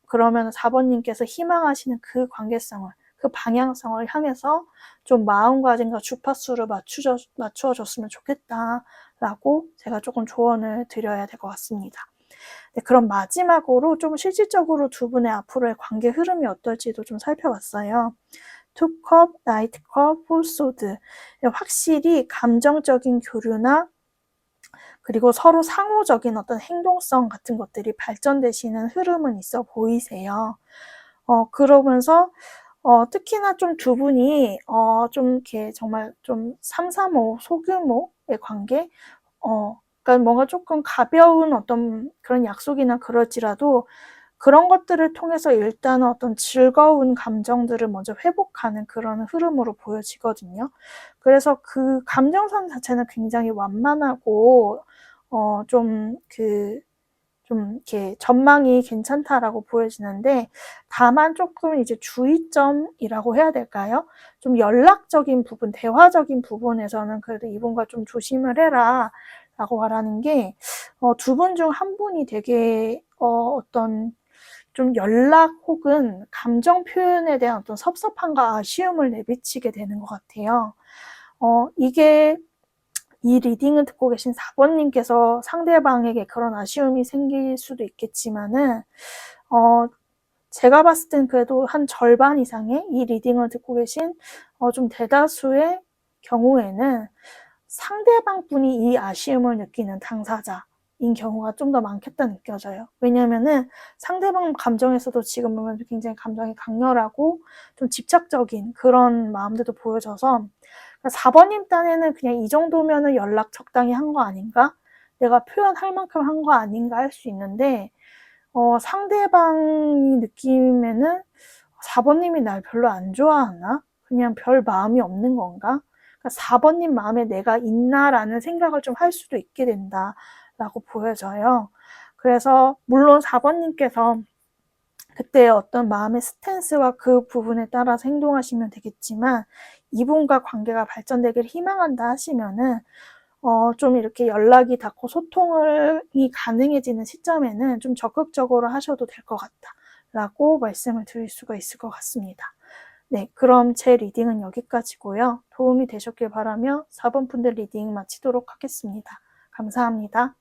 그러면 4번님께서 희망하시는 그 관계성을 그 방향성을 향해서 좀 마음가짐과 주파수를 맞추어 줬으면 좋겠다라고 제가 조금 조언을 드려야 될 것 같습니다. 네, 그럼 마지막으로 좀 실질적으로 두 분의 앞으로의 관계 흐름이 어떨지도 좀 살펴봤어요. Two Cup, Knight Cup, Four Swords. 확실히 감정적인 교류나 그리고 서로 상호적인 어떤 행동성 같은 것들이 발전되시는 흐름은 있어 보이세요. 그러면서 특히나 좀 두 분이 좀 이렇게 정말 좀 3, 3, 5 소규모의 관계 그러니까 뭔가 조금 가벼운 어떤 그런 약속이나 그럴지라도 그런 것들을 통해서 일단은 어떤 즐거운 감정들을 먼저 회복하는 그런 흐름으로 보여지거든요. 그래서 그 감정선 자체는 굉장히 완만하고 좀 이렇게 전망이 괜찮다라고 보여지는데 다만 조금 이제 주의점이라고 해야 될까요? 좀 연락적인 부분, 대화적인 부분에서는 그래도 이분과 좀 조심을 해라 라고 말하는 게 두 분 중 한 분이 되게 어떤 좀 연락 혹은 감정 표현에 대한 어떤 섭섭함과 아쉬움을 내비치게 되는 것 같아요. 이게 이 리딩을 듣고 계신 4번님께서 상대방에게 그런 아쉬움이 생길 수도 있겠지만은 제가 봤을 땐 그래도 한 절반 이상의 이 리딩을 듣고 계신 좀 대다수의 경우에는 상대방 분이 이 아쉬움을 느끼는 당사자인 경우가 좀 더 많겠다 느껴져요. 왜냐면은 상대방 감정에서도 지금 보면 굉장히 감정이 강렬하고 좀 집착적인 그런 마음들도 보여져서 4번님 딴에는 그냥 이 정도면은 연락 적당히 한 거 아닌가? 내가 표현할 만큼 한 거 아닌가 할 수 있는데 상대방이 느낌에는 4번님이 날 별로 안 좋아하나? 그냥 별 마음이 없는 건가? 그러니까 4번님 마음에 내가 있나라는 생각을 좀 할 수도 있게 된다라고 보여져요. 그래서 물론 4번님께서 그때 어떤 마음의 스탠스와 그 부분에 따라서 행동하시면 되겠지만 이분과 관계가 발전되기를 희망한다 하시면은 좀 이렇게 연락이 닿고 소통이 가능해지는 시점에는 좀 적극적으로 하셔도 될 것 같다 라고 말씀을 드릴 수가 있을 것 같습니다. 네, 그럼 제 리딩은 여기까지고요. 도움이 되셨길 바라며 4번 분들 리딩 마치도록 하겠습니다. 감사합니다.